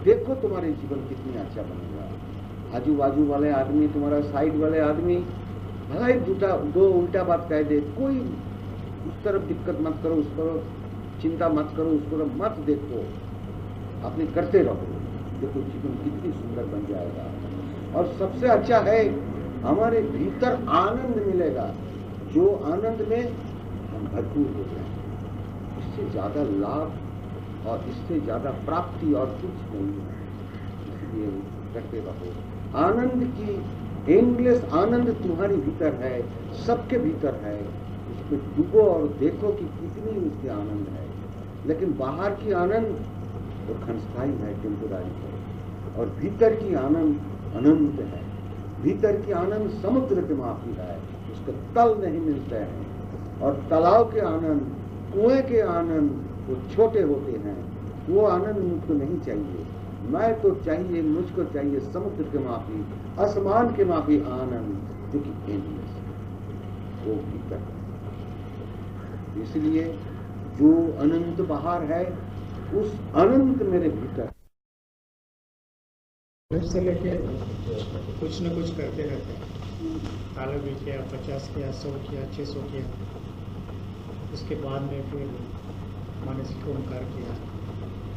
[SPEAKER 1] देखो तुम्हारे जीवन कितनी अच्छा बनेगा। आजू बाजू वाले आदमी, तुम्हारा साइड वाले आदमी भला ही दो उल्टा बात कह दे, कोई उस तरफ दिक्कत मत करो, उस तरफ चिंता मत करो, उस तरफ मत देखो, अपने करते रहो, देखो जीवन कितनी सुंदर बन जाएगा। और सबसे अच्छा है हमारे भीतर आनंद मिलेगा, जो आनंद में हम भरपूर हो जाएंगे। इससे ज्यादा लाभ और इससे ज्यादा प्राप्ति और कुछ नहीं है। इसलिए करते रहो। आनंद की एंडलेस आनंद तुम्हारे भीतर है, सबके भीतर है। उसमें डूबो और देखो कि कितनी उसके आनंद है। लेकिन बाहर की आनंद वो क्षणस्थायी है, टेम्पोरारी है, और भीतर की आनंद अनंत है। भीतर की आनंद समुद्र के माफी है, उसके तल नहीं मिलते हैं। और तालाब के आनंद, कुएं के आनंद वो छोटे होते हैं, वो आनंद मुझको नहीं चाहिए। मैं तो चाहिए, मुझको चाहिए समुद्र के माफी, आसमान के माफी आनंद, जो कि एंडलेस है, वो भीतर है। इसलिए जो अनंत बाहर है, उस अनंत मेरे भीतर
[SPEAKER 2] से लेके कुछ न कुछ करते रहते हैं। तालब भी किया, 50 किया, 100 किया, 600 किया, उसके बाद में फिर मानसिक ओंकार किया,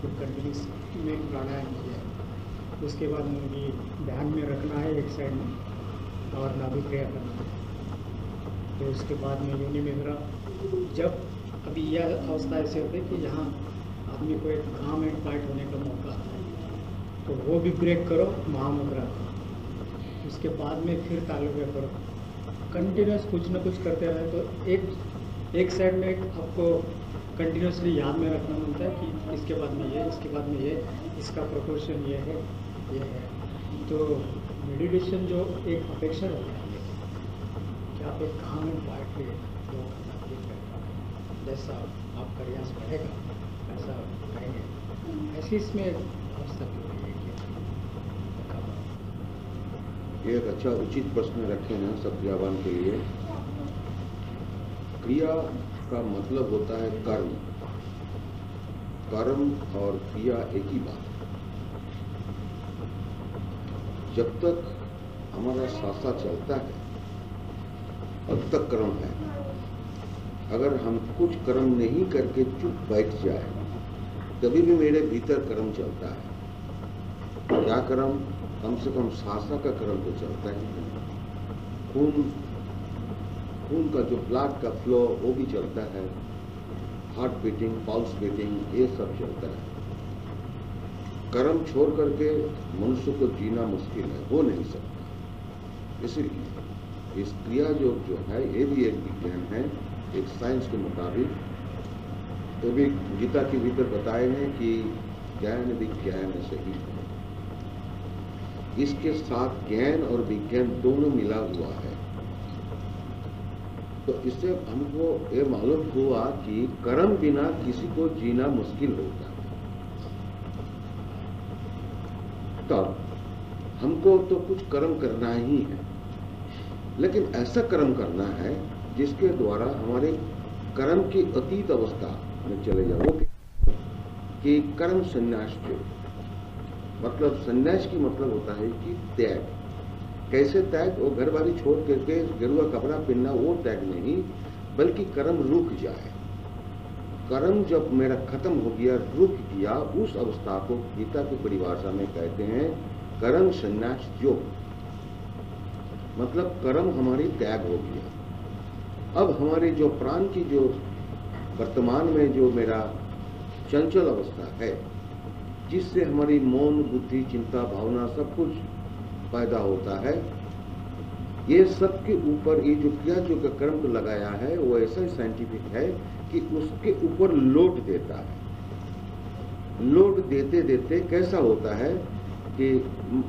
[SPEAKER 2] फिर कंटिन्यूस में प्राणायाम किया, उसके बाद में भी ध्यान में रखना है एक साइड में और नाभि क्रिया करना है। फिर उसके बाद में योनि मुद्रा, जब अभी यह अवस्था ऐसे होती है कि जहाँ आदमी को एक काम एंड पार्ट होने का मौका आता है, तो वो भी ब्रेक करो, महामुद्रा। उसके बाद में फिर तालुका करो, कंटिन्यूस कुछ न कुछ करते रहे। तो एक साइड में आपको कंटिन्यूसली याद में रखना मिलता है कि इसके बाद में ये, इसके बाद में ये, इसका प्रोपोर्शन ये है, ये है। तो मेडिटेशन जो एक अपेक्षा रहती है कि आप एक काम एंड पार्ट पे जैसा आपका रियाज बढ़ेगा वैसा करेंगे, ऐसी इसमें अवस्था की हुई है।
[SPEAKER 1] एक अच्छा उचित प्रश्न रखे हैं सत्यावान के लिए। क्रिया का मतलब होता है कर्म। कर्म और क्रिया एक ही बात है। जब तक हमारा सांसा चलता है तब तक कर्म है। अगर हम कुछ कर्म नहीं करके चुप बैठ जाए, तभी भी मेरे भीतर कर्म चलता है। क्या कर्म? कम से कम सांसा का कर्म तो चलता है। खून का जो ब्लड का फ्लो वो भी चलता है, हार्ट बीटिंग, पल्स बीटिंग, ये सब चलता है। कर्म छोड़ करके मनुष्य को जीना मुश्किल है, हो नहीं सकता। इसलिए इस क्रिया जो है ये भी एक विज्ञान है, एक साइंस के मुताबिक। तो भी गीता के भीतर बताए हैं कि ज्ञान विज्ञान सही है। इसके साथ ज्ञान और विज्ञान दोनों मिला हुआ है। तो इससे हमको ये मालूम हुआ कि कर्म बिना किसी को जीना मुश्किल होता है। तब हमको तो कुछ कर्म करना ही है, लेकिन ऐसा कर्म करना है जिसके द्वारा हमारे कर्म की अतीत अवस्था में चले जाओ। कि कर्म संन्यास जो मतलब संन्यास की मतलब होता है कि त्याग। कैसे त्याग? वो घर वाली छोड़ करके गेरुआ कपड़ा पहनना, वो त्याग नहीं, बल्कि कर्म रुक जाए। कर्म जब मेरा खत्म हो गया, रुक गया, उस अवस्था को गीता की परिभाषा में कहते हैं कर्म संन्यास योग। मतलब कर्म हमारी त्याग हो गया। अब हमारे जो प्राण की जो वर्तमान में जो मेरा चंचल अवस्था है, जिससे हमारी मौन, बुद्धि, चिंता, भावना सब कुछ पैदा होता है, ये सब के ऊपर ये जो क्रिया जो कर्म को लगाया है वो ऐसा साइंटिफिक है कि उसके ऊपर लोड देता है। लोड देते देते कैसा होता है कि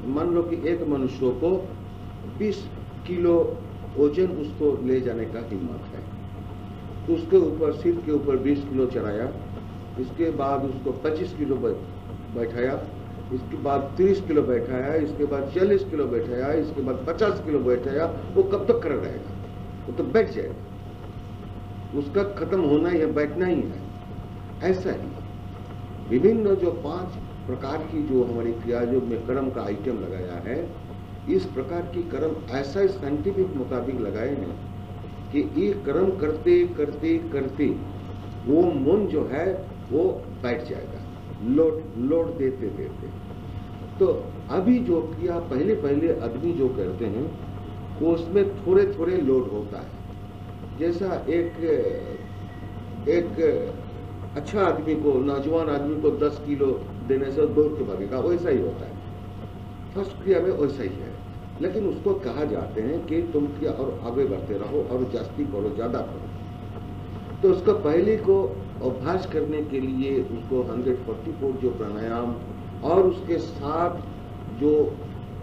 [SPEAKER 1] मान लो कि एक मनुष्य को 20 किलो वजन उसको ले जाने का हिम्मत है, तो उसके ऊपर सिर के ऊपर 20 किलो चढ़ाया, इसके बाद उसको 25 किलो बैठाया, इसके बाद 30 किलो बैठाया, इसके बाद 40 किलो बैठाया, इसके बाद 50 किलो बैठाया, वो कब तक खड़ा रहेगा? वो तो बैठ जाएगा। उसका खत्म होना ही है, बैठना ही है। ऐसा ही विभिन्न जो 5 प्रकार की जो हमारी क्रिया जो में कर्म का आइटम लगाया है, इस प्रकार की कर्म ऐसा साइंटिफिक मुताबिक लगाए हैं कि ये कर्म करते करते करते वो मन जो है वो बैठ जाएगा, लोड देते देते। तो अभी जो किया पहले पहले आदमी जो करते हैं वो उसमें थोड़े थोड़े लोड होता है। जैसा एक अच्छा आदमी को, नौजवान आदमी को 10 किलो देने से दौड़ के भागेगा, वैसा ही होता है। फर्स्ट क्रिया में वैसा ही है, लेकिन उसको कहा जाते हैं कि तुम क्रिया और आगे बढ़ते रहो और जास्ती करो, ज्यादा करो। तो उसका पहले को अभ्यास करने के लिए उसको 144 जो प्राणायाम और उसके साथ जो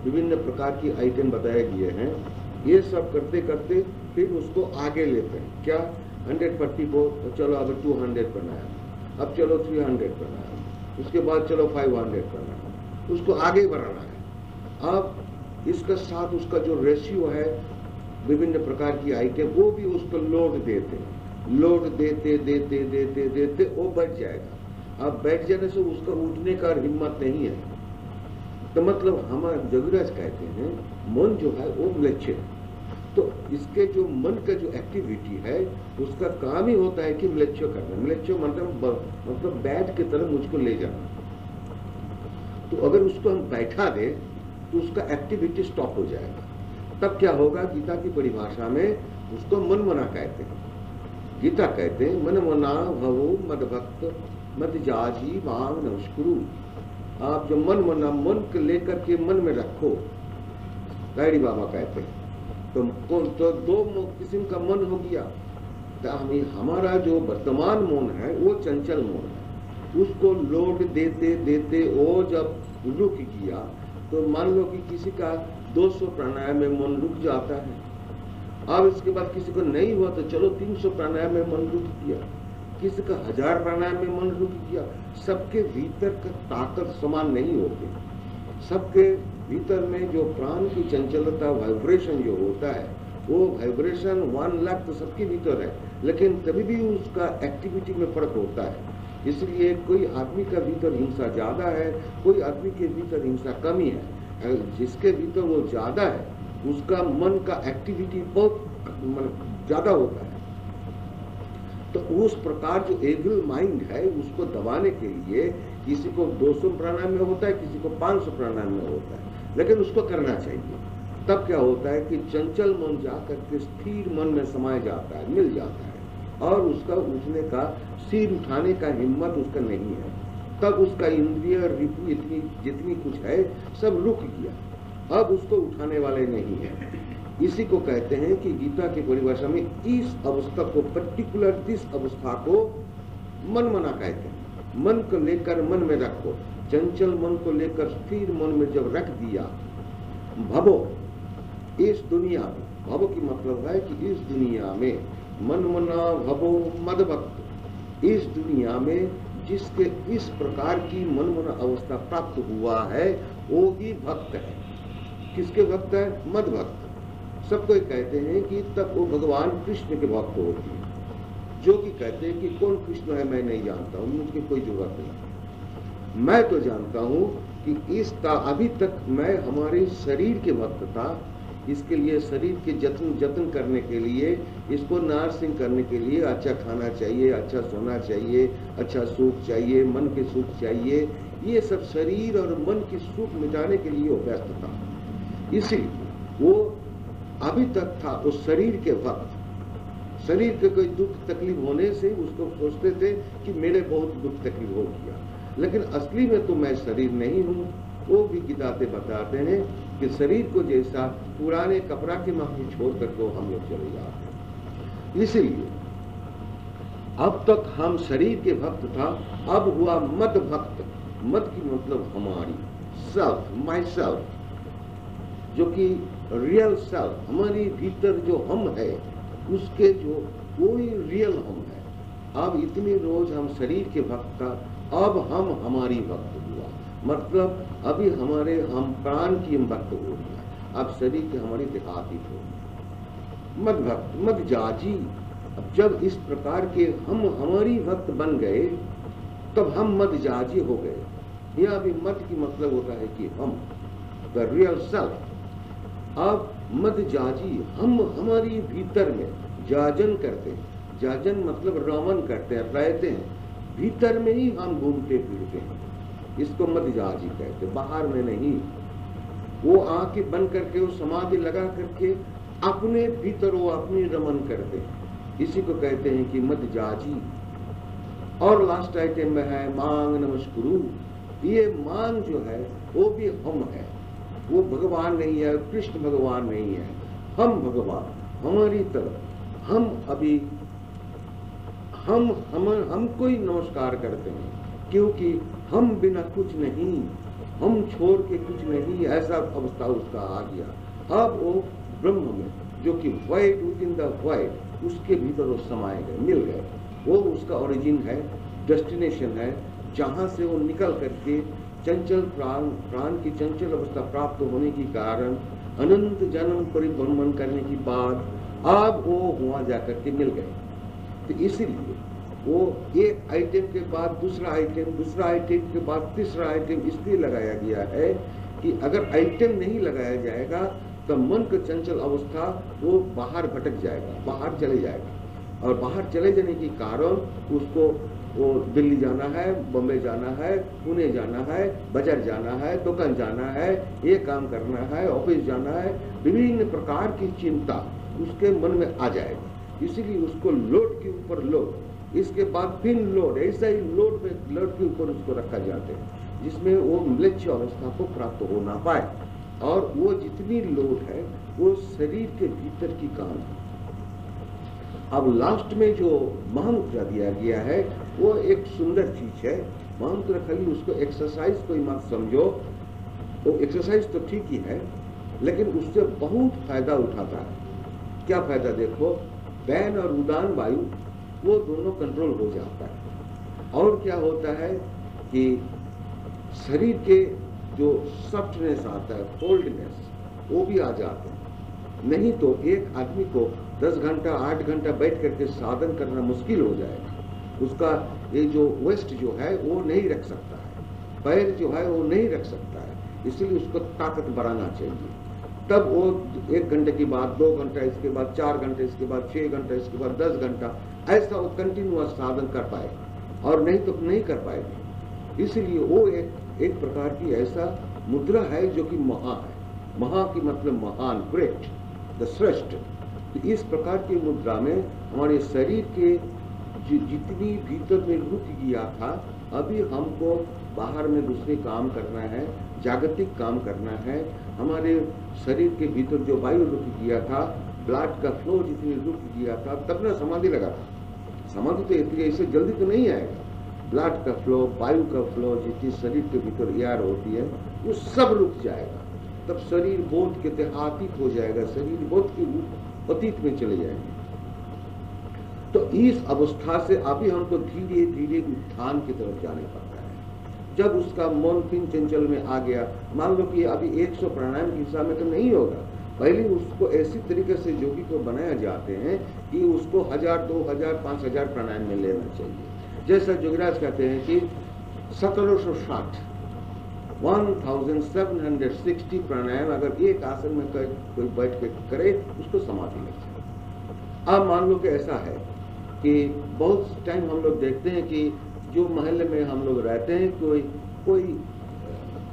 [SPEAKER 1] विभिन्न प्रकार की आइटम बताए गए हैं, ये सब करते करते फिर उसको आगे लेते हैं। क्या 144, तो चलो अब 200 प्राणायाम, अब चलो 300 प्राणायाम, उसके बाद चलो 500 प्राणायाम, उसको आगे बढ़ाना है। अब इसके साथ उसका जो रेशियो है विभिन्न प्रकार की आइटम, वो भी उसको लोड देते हैं। लोड देते देते देते देते वो बैठ जाएगा। अब बैठ जाने से उसका उठने का हिम्मत नहीं है। तो मतलब हमारे जगुराज कहते हैं मन जो है वो म्लेच्छ है। तो इसके जो मन का जो एक्टिविटी है उसका काम ही होता है कि म्लेच्छ करना। म्लेच्छ मतलब बैठ की तरह मुझको ले जाना। तो अगर उसको हम बैठा दे तो उसका एक्टिविटी स्टॉप हो जाएगा। तब क्या होगा? गीता की परिभाषा में उसको मन मना कहते हैं। गीता कहते हैं मन मना भवो मद भक्त मद जाजी मांग नमस्कुरु। आप जो मन मना, मन को लेकर के मन में रखो, गायड़ी बाबा कहते हैं। तो 2 किस्म का मन हो गया। तो हमारा जो वर्तमान मन है वो चंचल मन है। उसको लोड देते देते वो जब रुक गया, तो मान लो कि किसी का 200 प्राणायाम में मन रुक जाता है। अब इसके बाद किसी को नहीं हुआ तो चलो 300 प्राणायाम में मन रुक गया, किसी का 1000 प्राणायाम में मन रुक गया। सबके भीतर का ताकत समान नहीं होती। सबके भीतर में जो प्राण की चंचलता, वाइब्रेशन जो होता है, वो वाइब्रेशन 1 लाख तो सबके भीतर है, लेकिन तभी भी उसका एक्टिविटी में फर्क होता है। इसलिए कोई आदमी का भीतर हिंसा ज्यादा है, कोई आदमी के भीतर हिंसा कमी है। जिसके भीतर वो ज्यादा है उसका मन का एक्टिविटी बहुत ज्यादा होता है। तो उस प्रकार जो एविल माइंड है उसको दबाने के लिए किसी को 200 प्राणायाम में होता है, किसी को 500 प्राणायाम में होता है, लेकिन उसको करना चाहिए। तब क्या होता है कि चंचल मन जाकर के स्थिर मन में समाया जाता है, मिल जाता है, और उसका उठने का, सिर उठाने का हिम्मत उसका नहीं है। तब उसका इंद्रिय रिपु इतनी जितनी कुछ है सब रुक गया, अब उसको उठाने वाले नहीं है। इसी को कहते हैं कि गीता की परिभाषा में इस अवस्था को, पर्टिकुलर दिस अवस्था को मन मना कहते हैं। मन को लेकर मन में रखो, चंचल मन को लेकर स्थिर मन में जब रख दिया, भवो, इस दुनिया में, भवो की मतलब है कि इस दुनिया में मन मना भवो मद भक्त, इस दुनिया में जिसके इस प्रकार की मन मना अवस्था प्राप्त हुआ है वो ही भक्त है। किसके भक्त है? मद भक्त। सबको कहते हैं कि तब वो भगवान कृष्ण के भक्त होती है। जो कि कहते हैं कि कौन कृष्ण है मैं नहीं जानता हूँ, मुझे कोई जरूरत नहीं। मैं तो जानता हूँ कि अभी तक मैं हमारे शरीर के भक्त था, इसके लिए शरीर के जतन करने के लिए, इसको नर्सिंग करने के लिए अच्छा खाना चाहिए, अच्छा सोना चाहिए, अच्छा सुख चाहिए, मन के सुख चाहिए। ये सब शरीर और मन की सुख मिटाने के लिए वो व्यस्त था। इसीलिए वो अभी तक था उस शरीर के वक्त, शरीर के कोई दुख तकलीफ होने से उसको सोचते थे कि मेरे बहुत दुख तकलीफ हो गया, लेकिन असली में तो मैं शरीर नहीं हूँ। वो भी किताबें बताते हैं कि शरीर को जैसा पुराने कपड़ा के माफी छोड़ करके हम लोग चले जाते हैं। इसीलिए अब तक हम शरीर के भक्त था, अब हुआ मद भक्त। मद की मतलब हमारी सेल्फ, माई सेल्फ, जो कि रियल सेल्फ, हमारी भीतर जो हम है उसके जो कोई रियल हम है। अब इतनी रोज हम शरीर के भक्त था, अब हम हमारी भक्त हुआ, मतलब अभी हम प्राण की हम भक्त हो गया, अब शरीर की हमारी देहातीत हो। मद भक्त, मद जाजी। अब जब इस प्रकार के हम हमारी भक्त बन गए तब हम मद जाजी हो गए। यह भी मद की मतलब होता है कि हम, द रियल सेल्फ। अब मद जाजी, हम हमारी भीतर में जाजन करते हैं। जाजन मतलब रमन करते हैं, रहते हैं भीतर में ही, हम घूमते फिरते हैं, इसको मद जाजी कहते हैं, बाहर में नहीं। वो आंखें बंद करके, वो समाधि लगा करके अपने भीतर वो अपनी रमन करते हैं, इसी को कहते हैं कि मद जाजी। और लास्ट आइटम में है मांग नमस्कुरु। ये मांग जो है वो भी हम है, वो भगवान नहीं है, कृष्ण भगवान नहीं है, हम भगवान, हमारी तरफ हम अभी हमको ही नमस्कार करते हैं, क्योंकि हम बिना कुछ नहीं, हम छोड़ के कुछ नहीं, ऐसा अवस्था उसका आ गया। अब वो ब्रह्म में, जो कि wide with in the wide, उसके भीतर वो समाये गए, मिल गए। वो उसका ओरिजिन है, डेस्टिनेशन है, जहां से वो निकल करके चंचल प्राण की चंचल अवस्था प्राप्त होने के कारण अनंत जन्म परिभ्रमण करने के बाद अब वो वहां जाकर के मिल गए। तो इसीलिए वो एक आइटम के बाद दूसरा आइटम, दूसरा आइटम के बाद तीसरा आइटम इसलिए लगाया गया है कि अगर आइटम नहीं लगाया जाएगा तो मन का चंचल अवस्था वो बाहर भटक जाएगा, बाहर चले जाएगा, और बाहर चले जाने के कारण उसको वो दिल्ली जाना है, बम्बई जाना है, पुणे जाना है, बाजार जाना है, दुकान जाना है, ये काम करना है, ऑफिस जाना है, विभिन्न प्रकार की चिंता उसके मन में आ जाएगी। इसीलिए उसको लोड के ऊपर लोड, इसके बाद फिर लोड, ऐसा ही लोड के ऊपर उसको रखा जाता है, जिसमें वो म्लेच्छ अवस्था को प्राप्त हो ना पाए। और वो जितनी लोड है वो शरीर के भीतर की काम है। अब लास्ट में जो महामुद्रा दिया गया है वो एक सुंदर चीज है। महामुद्रा खाली उसको एक्सरसाइज कोई मत समझो, वो एक्सरसाइज तो ठीक ही है, लेकिन उससे बहुत फायदा उठाता है। क्या फायदा देखो, बैन और उदान वायु वो दोनों कंट्रोल हो जाता है। और क्या होता है कि शरीर के जो सॉफ्टनेस आता है, कोल्डनेस, वो भी आ जाता है। नहीं तो एक आदमी को 10 घंटा 8 घंटा बैठ करके साधन करना मुश्किल हो जाएगा। उसका ये जो वेस्ट जो है वो नहीं रख सकता है, पैर जो है वो नहीं रख सकता है, इसलिए उसको ताकत बढ़ाना चाहिए। तब वो 1 घंटे के बाद 2 घंटा, इसके बाद 4 घंटे, इसके बाद 6 घंटा, इसके बाद 10 घंटा, ऐसा वो कंटिन्यूअस साधन कर पाए, और नहीं तो नहीं कर पाएगा। इसलिए वो एक प्रकार की ऐसा मुद्रा है जो कि महा है। महा की मतलब महान, ग्रेट, द श्रेष्ठ। तो इस प्रकार की मुद्रा में हमारे शरीर के जितनी भीतर में रुक गया था, अभी हमको बाहर में दूसरे काम करना है, जागतिक काम करना है। हमारे शरीर के भीतर जो वायु रुक गया था, ब्लड का फ्लो जितनी रुक गया था, तब ना समाधि लगा था। समाधि तो इतनी ऐसे जल्दी तो नहीं आएगा। ब्लड का फ्लो, वायु का फ्लो, जितनी शरीर के भीतर एयर होती है वो सब रुक जाएगा, तब शरीर बोध के देहातीत हो जाएगा, शरीर बोध के अतीत में चले जाएंगे। तो इस अवस्था से अभी हमको धीरे धीरे उत्थान की तरफ जाने पड़ता है। जब उसका मन फिर चंचल में आ गया, मान लो कि अभी 100 प्राणायाम के हिसाब में तो नहीं होगा, पहले उसको ऐसी तरीके से योगी को बनाया जाते हैं कि उसको 1000, 2000, 5000 प्राणायाम में लेना चाहिए। जैसा जोगीराज कहते हैं कि 1760 1760 प्राणायाम अगर एक आसन में कोई बैठ के करे उसको समाधि लग जाए। अब मान लो कि ऐसा है कि बहुत टाइम हम लोग देखते हैं कि जो महल्ले में हम लोग रहते हैं कोई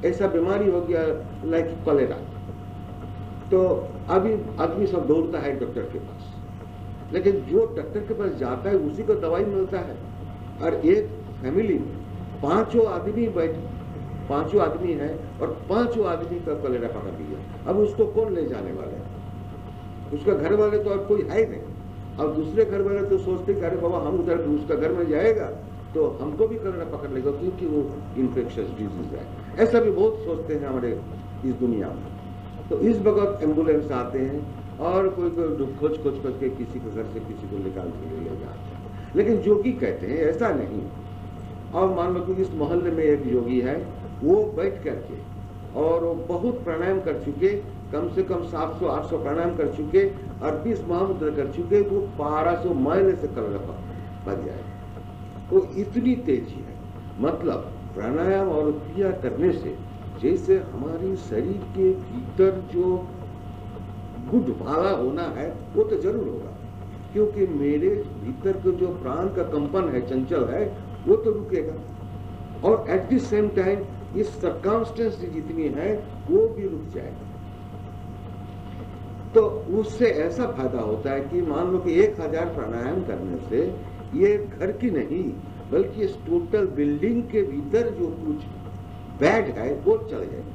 [SPEAKER 1] ऐसा बीमारी हो गया लाइक कॉलेरा, तो अभी आदमी सब दौड़ता है डॉक्टर के पास, लेकिन जो डॉक्टर के पास जाता है उसी को दवाई मिलता है। और एक फैमिली में पांचों आदमी है और पांचों आदमी का कॉलेरा पकड़ लिया। अब उसको कौन ले जाने वाला है? उसका घर वाले तो और कोई है नहीं। अब दूसरे घर वाले तो सोचते कि अरे बाबा हम उधर उसका घर में जाएगा तो हमको भी कॉलेरा पकड़ लेगा क्योंकि वो इन्फेक्शियस डिजीज है। ऐसा भी बहुत सोचते हैं हमारे इस दुनिया में। तो इस वक्त एम्बुलेंस आते हैं और कोई खोज के किसी के घर से किसी को निकाल के ले जाते हैं। लेकिन योगी कहते हैं ऐसा नहीं। और मान लो कि इस मोहल्ले में एक योगी है, वो बैठ करके और वो बहुत प्राणायाम कर चुके, कम से कम 700-800 प्राणायाम कर चुके और 20 महामुद्रा कर चुके, वो 1200 माइल से कलर बच जाए। तो इतनी तेजी है। मतलब प्राणायाम और क्रिया करने से जैसे हमारी शरीर के भीतर जो गुड वाला होना है वो तो जरूर होगा, क्योंकि मेरे भीतर का जो प्राण का कंपन है, चंचल है, वो तो रुकेगा। और एट द सेम टाइम इस सर्कमस्टेंस जितनी है वो भी रुक जाएगा। तो उससे ऐसा फायदा होता है कि मान लो कि 1000 प्राणायाम करने से ये घर की नहीं बल्कि इस टोटल बिल्डिंग के भीतर जो कुछ बैड है वो चले जाएगा।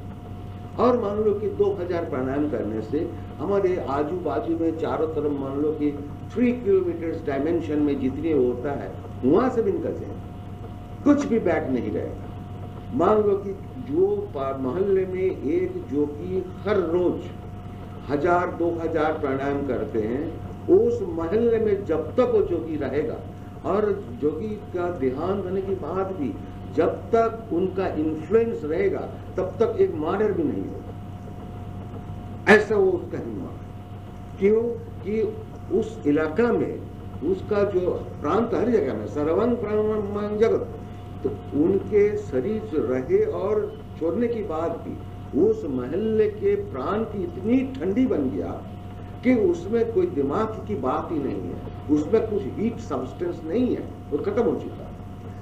[SPEAKER 1] और मान लो कि 2000 प्राणायाम करने से हमारे आजू बाजू में चारों तरफ मान लो कि 3 किलोमीटर डायमेंशन में जितने होता है वहां से भी निकल जाएगा, कुछ भी बैड नहीं रहेगा। मान लो कि जो मोहल्ले में एक जोगी हर रोज 1000-2000 प्राणायाम करते हैं, उस मोहल्ले में जब तक वो जोगी रहेगा और जोगी का देहांत होने के बाद भी जब तक उनका इन्फ्लुएंस रहेगा तब तक एक मर्डर भी नहीं होगा। ऐसा वो उसका हिम्मत है। क्यों कि उस इलाका में उसका जो प्रांत हर जगह में सर्वं प्राण जगत, तो उनके शरीर रहे और छोड़ने के बाद भी उस महल्ले के प्राण की इतनी ठंडी बन गया कि उसमें कोई दिमाग की बात ही नहीं है, उसमें कुछ हीट सब्सटेंस नहीं है, वो खत्म हो चुका है।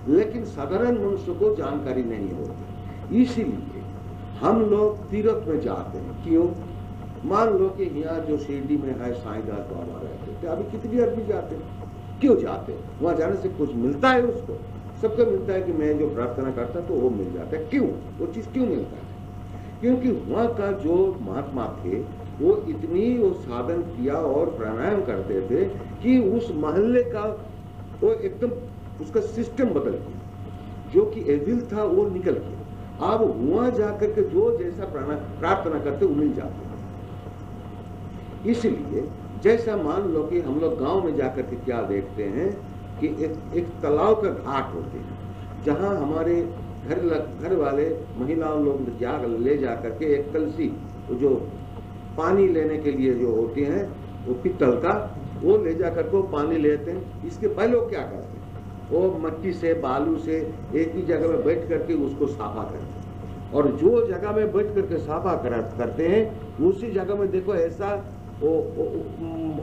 [SPEAKER 1] लेकिन साधारण मनुष्य को जानकारी नहीं होती, इसीलिए हम लोग तीर्थ में जाते हैं। क्यों? मान लो कि यहाँ जो शिरडी में है साईदास बाबा रहते थे, अभी कितनी आदमी जाते हैं? क्यों जाते हैं? वहां जाने से कुछ मिलता है उसको? सबको मिलता है कि मैं जो प्रार्थना करता तो वो मिल जाता है। क्यों? वो चीज क्यों मिलता है? क्योंकि वहां का जो महात्मा थे वो इतनी वो साधन किया और प्राणायाम करते थे कि उस महल्ले का वो एकदम उसका सिस्टम बदल गया, जो कि एविल था वो निकल गया। अब वहां जाकर के जो जैसा प्रार्थना करते वो मिल जाते। इसलिए जैसा मान लो कि हम लोग गांव में जाकर के क्या देखते हैं कि एक तालाब का घाट होते हैं, जहां हमारे घर वाले महिलाओं लोग ले जाकर के एक कलसी जो पानी लेने के लिए जो होती हैं वो पित्तल का, वो ले जाकर के पानी लेते हैं। इसके पहले वो क्या करते हैं? वो मट्टी से बालू से एक ही जगह में बैठ करके उसको साफा करते हैं, और जो जगह में बैठ करके साफा करते हैं उसी जगह में देखो ऐसा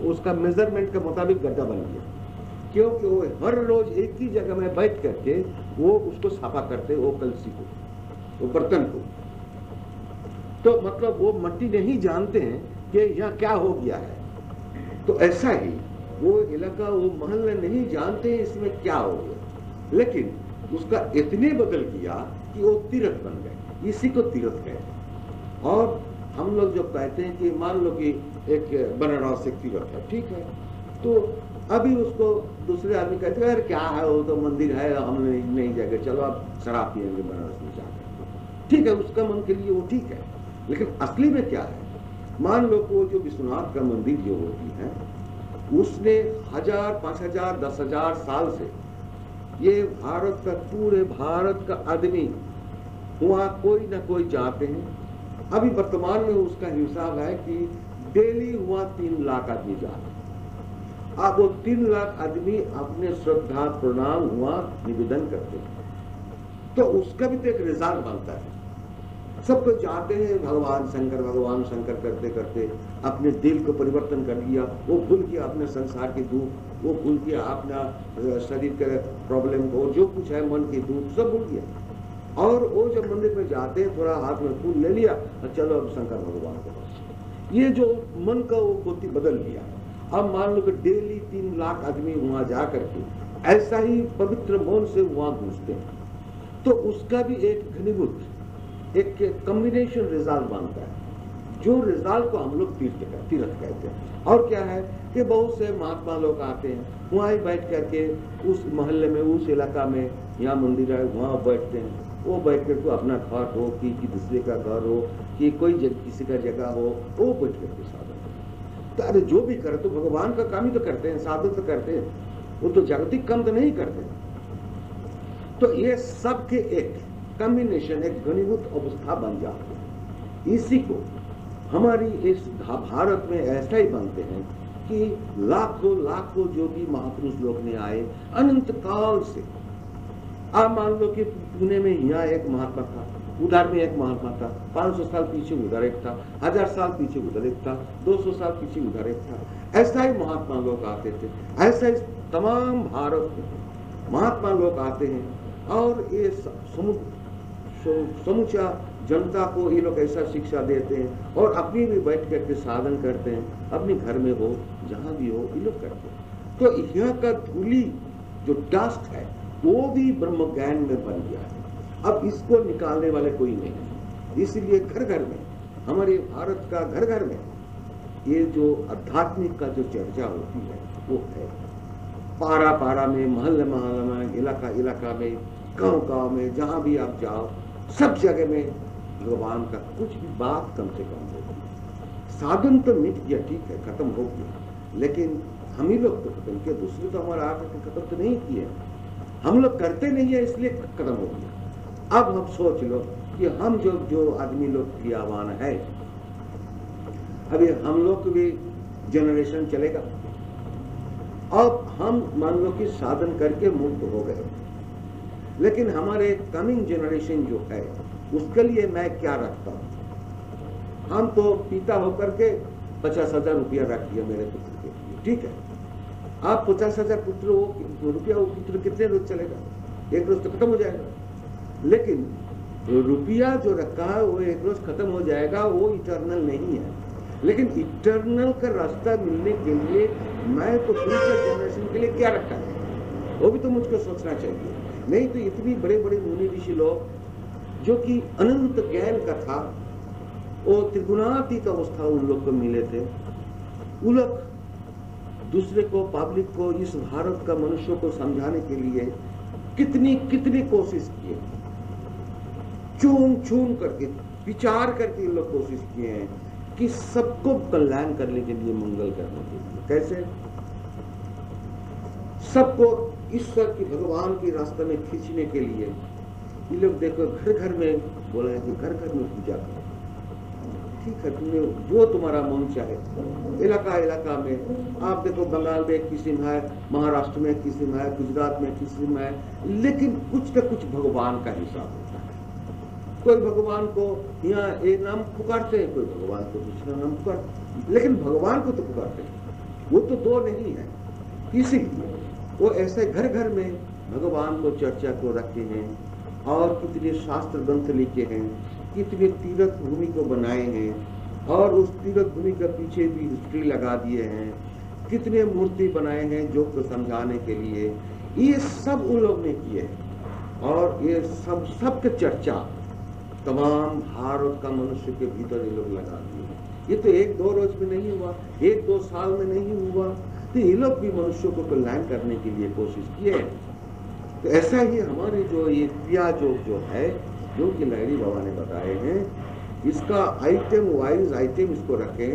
[SPEAKER 1] उसका मेजरमेंट के मुताबिक गड्ढा बन गया, क्योंकि वो हर रोज एक ही जगह में बैठ करके वो उसको साफा करते, वो कलसी को, वो बर्तन को। तो मतलब वो मट्टी नहीं जानते हैं कि यहाँ क्या हो गया है। तो ऐसा ही वो इलाका, वो महल्ले नहीं जानते हैं इसमें क्या हो गया, लेकिन उसका इतने बदल गया कि वो तीर्थ बन गए। इसी को तीर्थ कहते। और हम लोग जब कहते हैं कि मान लो कि एक बनारस एक तीर्थ है, ठीक है, तो अभी उसको दूसरे आदमी कहते हैं यार क्या है, वो तो मंदिर है, हम नहीं जाएंगे, चलो आप शराब पिएंगे बनारस में जाकर। ठीक है, उसका मन के लिए वो ठीक है, लेकिन असली में क्या है? मान लो कि वो जो विश्वनाथ का मंदिर जो होती है उसने 1000, 5000, 10,000 साल से ये भारत का, पूरे भारत का आदमी वहां कोई ना कोई जाते हैं। अभी वर्तमान में उसका हिसाब है कि डेली वहां 3 लाख आदमी जाते हैं। अब वो 3 लाख आदमी अपने श्रद्धा प्रणाम वहां निवेदन करते हैं, तो उसका भी तो एक रिजल्ट बनता है। सब तो चाहते हैं भगवान शंकर करते करते अपने दिल को परिवर्तन कर लिया, वो भूल किया अपने संसार की दुख, वो भूल किया अपना शरीर के प्रॉब्लम को, जो कुछ है मन की दुख सब भूल गया। और वो जब मंदिर में जाते हैं थोड़ा हाथ में फूल ले लिया, चलो अब शंकर भगवान के पास। ये जो मन का वो गति बदल लिया। अब मान लो कि डेली 3 लाख आदमी वहां जा करके ऐसा ही पवित्र मौन से वहां घुसते हैं, तो उसका भी एक घनीभूत एक कॉम्बिनेशन रिजल्ट बनता है, जो रिजल्ट को हम लोग तीर्थ कहते हैं। और क्या है कि बहुत से महात्मा लोग आते हैं, वहाँ ही बैठ करके उस मोहल्ले में, उस इलाका में, यहाँ मंदिर है वहाँ बैठते हैं। वो बैठ करके अपना घर हो कि दूसरे का घर हो कि कोई किसी का जगह हो, वो बैठ करके साधन करते। तो अरे जो भी करे तो भगवान का काम ही तो करते हैं, साधन तो करते हैं, वो तो जागतिक काम तो नहीं करते। तो ये सबके एक कॉम्बिनेशन, एक घनीभूत अवस्था बन जाती है। इसी को हमारी इस भारत में ऐसा ही बनते हैं कि लाखों लाखों जो भी महापुरुष लोग ने आए अनंत काल से। आप मान लो कि पुणे में यहाँ एक महात्मा था, उधर में एक महात्मा था, 500 साल पीछे उधर एक था, 1000 साल पीछे उधर एक था, 200 साल पीछे उधर एक था। ऐसा ही महात्मा लोग आते थे, ऐसा ही तमाम भारत में महात्मा लोग आते हैं। और ये समूचा जनता को ये लोग ऐसा शिक्षा देते हैं, और अपनी भी बैठ करके साधन करते हैं, अपने घर में हो जहां भी हो ये लोग करते हैं। तो यहाँ का धूली जो डस्ट है वो भी ब्रह्म ज्ञान में बन गया है। अब इसको निकालने वाले कोई नहीं है। इसलिए घर घर में, हमारे भारत का घर घर में ये जो आध्यात्मिक का जो चर्चा होती है वो है। पारा पारा में, मोहल्ले मोहल्ले में, इलाका इलाका में, गांव गांव में, जहां भी आप जाओ सब जगह में भगवान का कुछ भी बात कम से कम होगी। साधन तो मिट गया, ठीक है, खत्म हो गया, लेकिन हम ही लोग तो खत्म किए, दूसरे तो हमारा आकर खत्म तो नहीं किए। हम लोग करते नहीं है इसलिए खत्म हो गया। अब हम सोच लो कि हम जो आदमी लोग क्रियावान है, अभी हम लोग भी जनरेशन चलेगा। अब हम मान लो कि साधन करके मुक्त हो गए, लेकिन हमारे कमिंग जनरेशन जो है उसके लिए मैं क्या रखता हूं? हम तो पिता होकर के 50,000 रुपया रख दिया मेरे पुत्र के लिए, ठीक है। आप 50,000 रुपया वो पुत्र कितने रोज चलेगा? एक रोज तो खत्म हो जाएगा। लेकिन रुपया जो रखा है वो एक रोज खत्म हो जाएगा, वो इटर्नल नहीं है। लेकिन इटर्नल का रास्ता मिलने के लिए मैं तो फ्यूचर जनरेशन के लिए क्या रखा है, वो भी तो मुझको सोचना चाहिए। नहीं तो इतनी बड़े बड़े मुनि ऋषि लोग जो कि अनंत ज्ञान का था, वो त्रिगुणातीत अवस्था उन लोग को मिले थे। वो लोग दूसरे को, पब्लिक को, इस भारत का मनुष्यों को समझाने के लिए कितनी कोशिश किए, चुन करके विचार करके लोग कोशिश किए हैं कि सबको कल्याण करने के लिए, मंगल करने के लिए। कैसे? सबको ईश्वर की, भगवान के रास्ते में खींचने के लिए ये लोग देखो घर घर में बोला है कि घर घर में पूजा करो, ठीक है, तुमने जो तुम्हारा मन चाहे। इलाका इलाका में आप देखो, बंगाल में एक किस्म है, महाराष्ट्र में एक किस्म है, गुजरात में किस्म है, लेकिन कुछ न कुछ भगवान का हिसाब होता है। कोई भगवान को यहाँ एक नाम पुकारते हैं, कोई भगवान को दूसरा नाम पुकारते, लेकिन भगवान को तो पुकारते हैं, वो तो दो नहीं है। इसीलिए वो ऐसे घर घर में भगवान को चर्चा को रखे हैं, और कितने शास्त्र ग्रंथ लिखे हैं, कितने तीर्थ भूमि को बनाए हैं, और उस तीर्थ भूमि के पीछे भी हिस्ट्री लगा दिए हैं, कितने मूर्ति बनाए हैं जो को समझाने के लिए। ये सब उन लोग ने किए हैं, और ये सबके चर्चा तमाम भारत का मनुष्य के भीतर ये लोग लगा दिए। ये तो 1-2 रोज में नहीं हुआ, 1-2 साल में नहीं हुआ, तो ये लोग भी मनुष्यों को कल्याण करने के लिए कोशिश किए। तो ऐसा ही हमारे जो ये क्रिया जो है, जो कि लहरी बाबा ने बताए हैं, इसका आइटम वाइज आइटम इसको रखें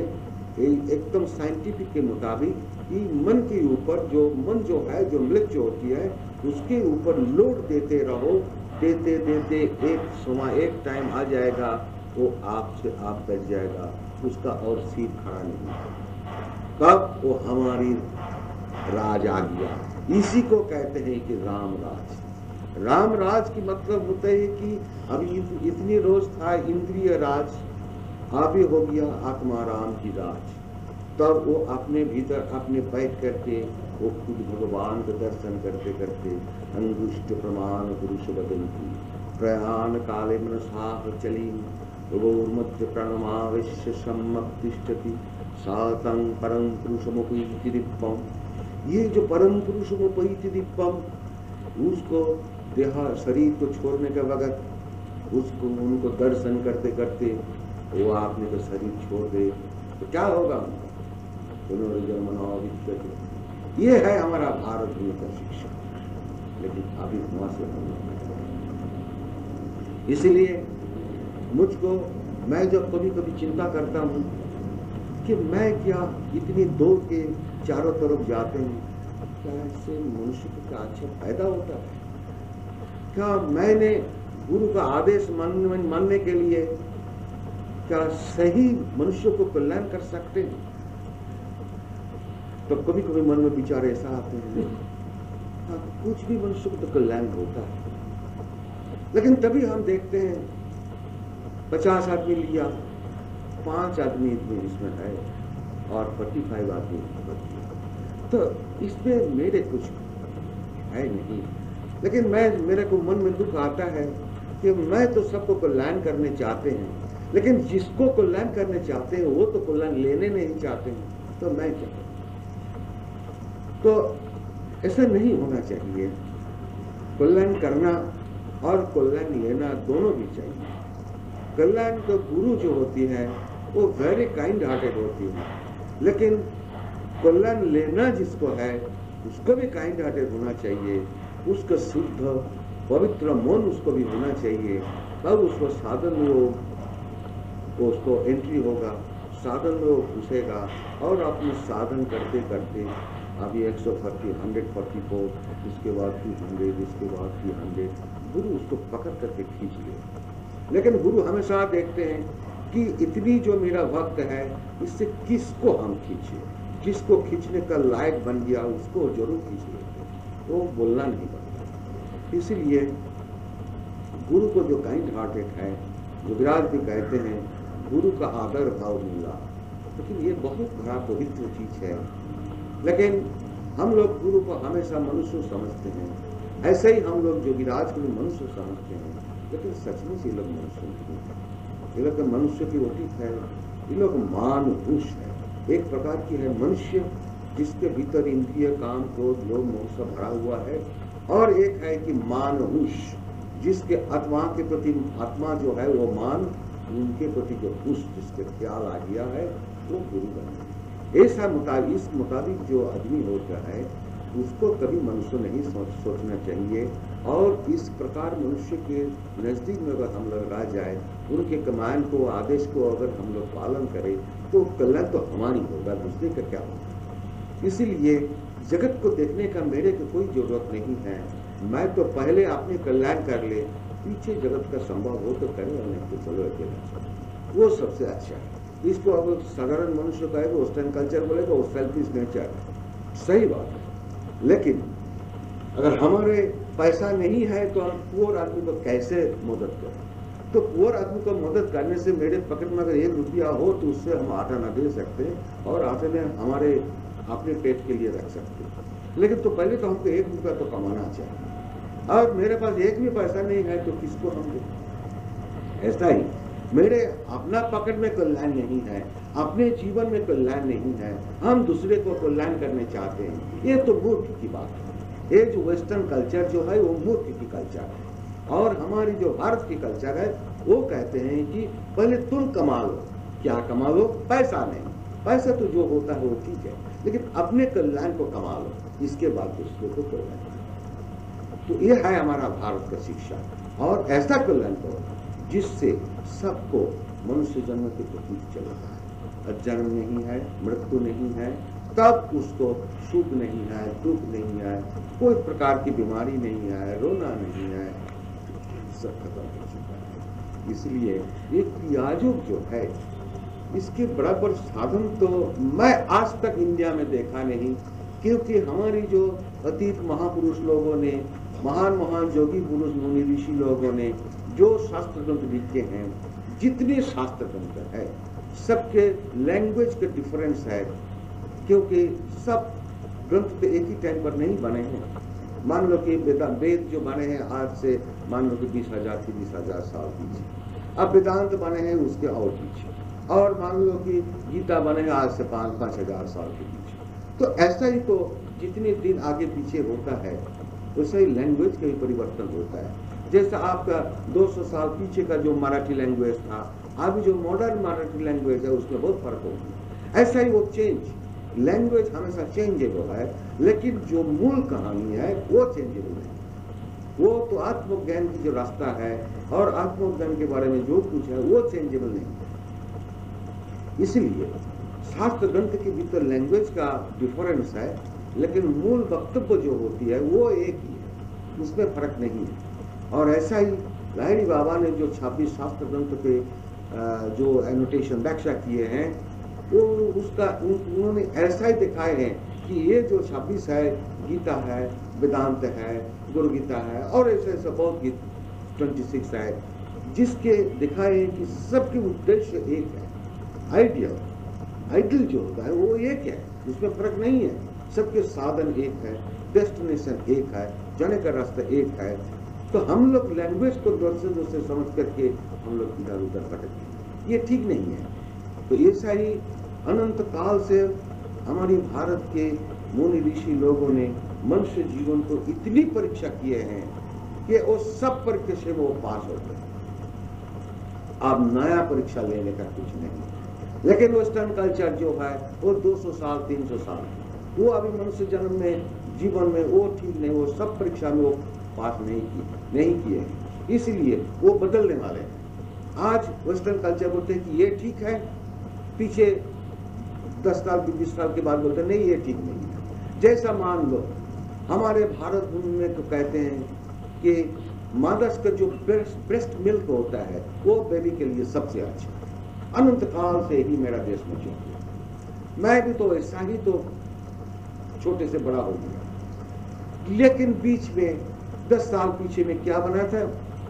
[SPEAKER 1] एकदम साइंटिफिक के मुताबिक कि मन के ऊपर जो मन जो है, जो मृत्यु जो होती है, उसके ऊपर लोड देते रहो, देते देते एक टाइम आ जाएगा वो आपसे आप बैठ जाएगा, उसका और सीट खड़ा नहीं। कब? वो हमारी राज आ गया। इसी को कहते हैं कि राम राज। राम राज की मतलब होता है कि अभी इतनी रोज था इंद्रिय राज, अभी हो गया आत्मा राम की राज। तब वो अपने भीतर अपने बैठ करके वो खुद भगवान का दर्शन करते करते अंगुष्ठ प्रमाण पुरुष बदलती प्रयाण काले मनसा चली मध्य प्रणमावेश्य सम्मतिष्ठति सातं परम पुरुषमुपैति दिव्यम। ये जो परम पुरुषमुपैति दिव्यम, उसको देहा शरीर को छोड़ने के वक्त उसको उनको दर्शन करते करते वो आपने तो शरीर छोड़ दे तो क्या होगा उनका? ये है हमारा भारत भूमि का शिक्षा, लेकिन अभी वहां से इसलिए मुझको मैं जब कभी कभी चिंता करता हूं कि मैं क्या इतनी दौड़ के चारों तरफ जाते हैं, क्या इससे मनुष्य को क्या अच्छा फायदा होता है? क्या मैंने गुरु का आदेश मानने के लिए क्या सही मनुष्य को कल्याण कर सकते हैं? तो कभी कभी मन में विचार ऐसा आते हैं, कुछ भी मनुष्य को तो कल्याण होता है, लेकिन तभी हम देखते हैं 50 आदमी लिया, 5 आदमी इसमें है और 45 आदमी बच, तो इसमें मेरे कुछ है नहीं। लेकिन मेरे को मन में दुख आता है कि मैं तो सबको कल्याण करने चाहते हैं, लेकिन जिसको कल्याण करने चाहते हैं वो तो कल्याण लेने नहीं चाहते हैं, तो मैं क्या करूं? तो ऐसा नहीं होना चाहिए। कल्याण करना और कल्याण लेना दोनों भी चाहिए। कल्याण तो गुरु जो होती है वो वेरी काइंड हार्टेड होती है, लेकिन कल्याण लेना जिसको है उसको भी काइंड हार्टेड होना चाहिए, उसका शुद्ध पवित्र मन उसको भी होना चाहिए। तब उसको साधन में वो उसको एंट्री होगा, साधन में वो घुसेगा और अपने साधन करते करते अभी 130, 144, इसके बाद 200, इसके बाद 300, गुरु उसको पकड़ करके खींच ले। लेकिन गुरु हमेशा देखते हैं कि इतनी जो मेरा भक्त है इससे किसको हम खींचे, किसको खींचने का लायक बन गया उसको जरूर खींच लेते, तो बोलना नहीं पड़ता। इसलिए गुरु को जो काइंड हार्टेड है, गुजरात भी कहते हैं गुरु का आदर भाव मिला, लेकिन ये बहुत बड़ा पवित्र चीज है। लेकिन हम लोग गुरु को हमेशा मनुष्य समझते हैं, ऐसे ही हम लोग जोगिराज को भी मनुष्य समझते हैं, लेकिन सचमुच ये लोग मनुष्य नहीं है। ये लोग मनुष्य की ओटित है, ये लोग मानहुष है। एक प्रकार की है मनुष्य जिसके भीतर इंद्रिय काम क्रोध लोभ मोह सब भरा हुआ है, और एक है कि मानहुष जिसके आत्मा के प्रति आत्मा जो है वो मान, उनके प्रति जो हुष जिसके ख्याल आ गया है वो गुरु बने। ऐसा इस मुताबिक जो आदमी होता है उसको कभी मनुष्य नहीं सोचना चाहिए, और इस प्रकार मनुष्य के नजदीक में अगर हम लोग आ जाए, उनके कमांड को आदेश को अगर हम लोग पालन करें तो कल्याण तो हमारी होगा, दूसरे का क्या होगा। इसीलिए जगत को देखने का मेरे को कोई जरूरत नहीं है, मैं तो पहले अपने कल्याण कर ले, पीछे जगत का संभव हो तो करे और नहीं तो चलो अकेला, वो सबसे अच्छा है। इसको अब साधारण मनुष्य कहेगा वेस्टर्न कल्चर बोलेगा, वो सेल्फिश नेचर, सही बात है। लेकिन अगर हमारे पैसा नहीं है तो हम पुअर आदमी को कैसे मदद करें? तो पुअर आदमी को मदद करने से मेरे पकड़ में अगर 1 रुपया हो तो उससे हम आटा न दे सकते और आटे में हमारे अपने पेट के लिए रख सकते, लेकिन तो पहले तो हमको 1 रुपया तो कमाना चाहिए, और मेरे पास 1 भी पैसा नहीं है तो किसको हम दें? ऐसा ही मेरे अपना पकड़ में कल्याण नहीं है, अपने जीवन में कल्याण नहीं है, हम दूसरे को कल्याण करने चाहते हैं, ये तो मूर्ख की बात है। ये जो वेस्टर्न कल्चर जो है वो मूर्ख की कल्चर है, और हमारी जो भारत की कल्चर है वो कहते हैं कि पहले तुम कमा लो। क्या कमा लो? पैसा नहीं, पैसा तो जो होता है वो ठीक है, लेकिन अपने कल्याण को कमा लो, इसके बाद दूसरे को कल्याण। तो ये है हमारा भारत का शिक्षा, और ऐसा कल्याण करो जिससे सबको मनुष्य जन्म के प्रति चलेगा। जन्म नहीं है, मृत्यु नहीं है, तब उसको सुख नहीं है, दुख नहीं है, कोई प्रकार की बीमारी नहीं है, रोना नहीं है, सब खत्म हो चुका है। इसलिए ये क्रियायोग जो है इसके बराबर साधन तो मैं आज तक इंडिया में देखा नहीं, क्योंकि हमारी जो अतीत महापुरुष लोगों ने महान महान योगी पुरुष मुनि ऋषि लोगों ने जो शास्त्र ग्रंथ लिखे हैं, जितने शास्त्र ग्रंथ है, सबके लैंग्वेज के डिफरेंस है, क्योंकि सब ग्रंथ तो एक ही टाइम पर नहीं बने हैं। मान लो कि वेद जो बने हैं आज से मान लो कि 20,000 से 20,000 साल पीछे, अब वेदांत बने हैं उसके और पीछे, और मान लो कि गीता बने हैं आज से 5,000 साल के पीछे। तो ऐसा ही तो जितने दिन आगे पीछे होता है वैसे ही लैंग्वेज का भी परिवर्तन होता है। जैसे आपका 200 साल पीछे का जो मराठी लैंग्वेज था, अभी जो मॉडर्न मराठी लैंग्वेज है उसमें बहुत फर्क हो गया। ऐसा ही वो चेंज, लैंग्वेज हमेशा चेंजेबल है, लेकिन जो मूल कहानी है वो चेंजेबल नहीं। वो तो आत्मज्ञान की जो रास्ता है और आत्मज्ञान के बारे में जो कुछ है वो चेंजेबल नहीं है। इसलिए शास्त्र ग्रंथ के भीतर लैंग्वेज का डिफरेंस है, लेकिन मूल वक्तव्य जो होती है वो एक ही है, उसमें फर्क नहीं है। और ऐसा ही लाहिड़ी बाबा ने जो 26 शास्त्र ग्रंथ पे जो एनोटेशन व्याख्या किए हैं, वो उसका उन्होंने ऐसा ही दिखाए हैं कि ये जो 26 है, गीता है, वेदांत है, गुरु गीता है और ऐसे ऐसे बहुत गीत 26 है, जिसके दिखाए हैं कि सबके उद्देश्य एक है। आइडियल जो होता है वो एक है, उसमें फर्क नहीं है। सबके साधन एक है, डेस्टिनेशन एक है, जाने का रास्ता एक है। तो हम लोग लैंग्वेज को दूसरे समझ करके हम लोग इधर उधर भटकते, ये ठीक नहीं है। तो ऐसा ही अनंत काल से हमारी भारत के मुनि ऋषि लोगों ने मनुष्य जीवन को इतनी परीक्षा किए हैं कि वो सब परीक्षा से वो पास होते हैं। अब नया परीक्षा लेने का कुछ नहीं। लेकिन वेस्टर्न कल्चर जो है वो 200 साल 300 साल, वो अभी मनुष्य जन्म में जीवन में वो ठीक नहीं, वो सब परीक्षा में वो पास नहीं किए, इसलिए वो बदलने वाले हैं। आज वेस्टर्न कल्चर बोलते हैं कि ये ठीक है, पीछे 10 साल 20 साल के बाद बोलते हैं नहीं ये ठीक नहीं है। जैसा मान लो हमारे भारत भूमि में तो कहते हैं कि मादर्स का जो ब्रेस्ट मिल्क होता है वो बेबी के लिए सबसे अच्छा है। अनंत काल से ही मेरा देश में चल गया, मैं भी तो ऐसा ही तो छोटे से बड़ा हो गया। लेकिन बीच में 10 साल पीछे में क्या बना था,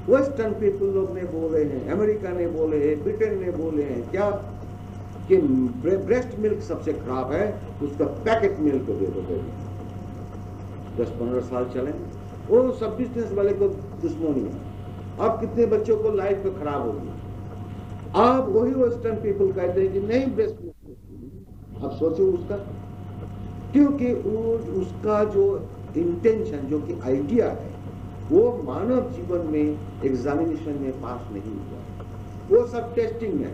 [SPEAKER 1] वेस्टर्न पीपल लोग ने बोले हैं, अमेरिका ने बोले हैं, ब्रिटेन ने बोले हैं क्या कि ब्रेस्ट मिल्क सबसे खराब है, उसका पैकेट मिल्क दे दो बेबी। 10-15 साल चले, वो सब बिजनेस वाले को दुश्मनी है। अब कितने बच्चों को लाइफ तो खराब होगी। अब वही वेस्टर्न पीपल कहते हैं कि नहीं ब्रेस्ट मिल्क। अब सोचो उसका, क्योंकि उसका जो इंटेंशन जो कि आइडिया है वो मानव जीवन में एग्जामिनेशन में पास नहीं हुआ, वो सब टेस्टिंग है।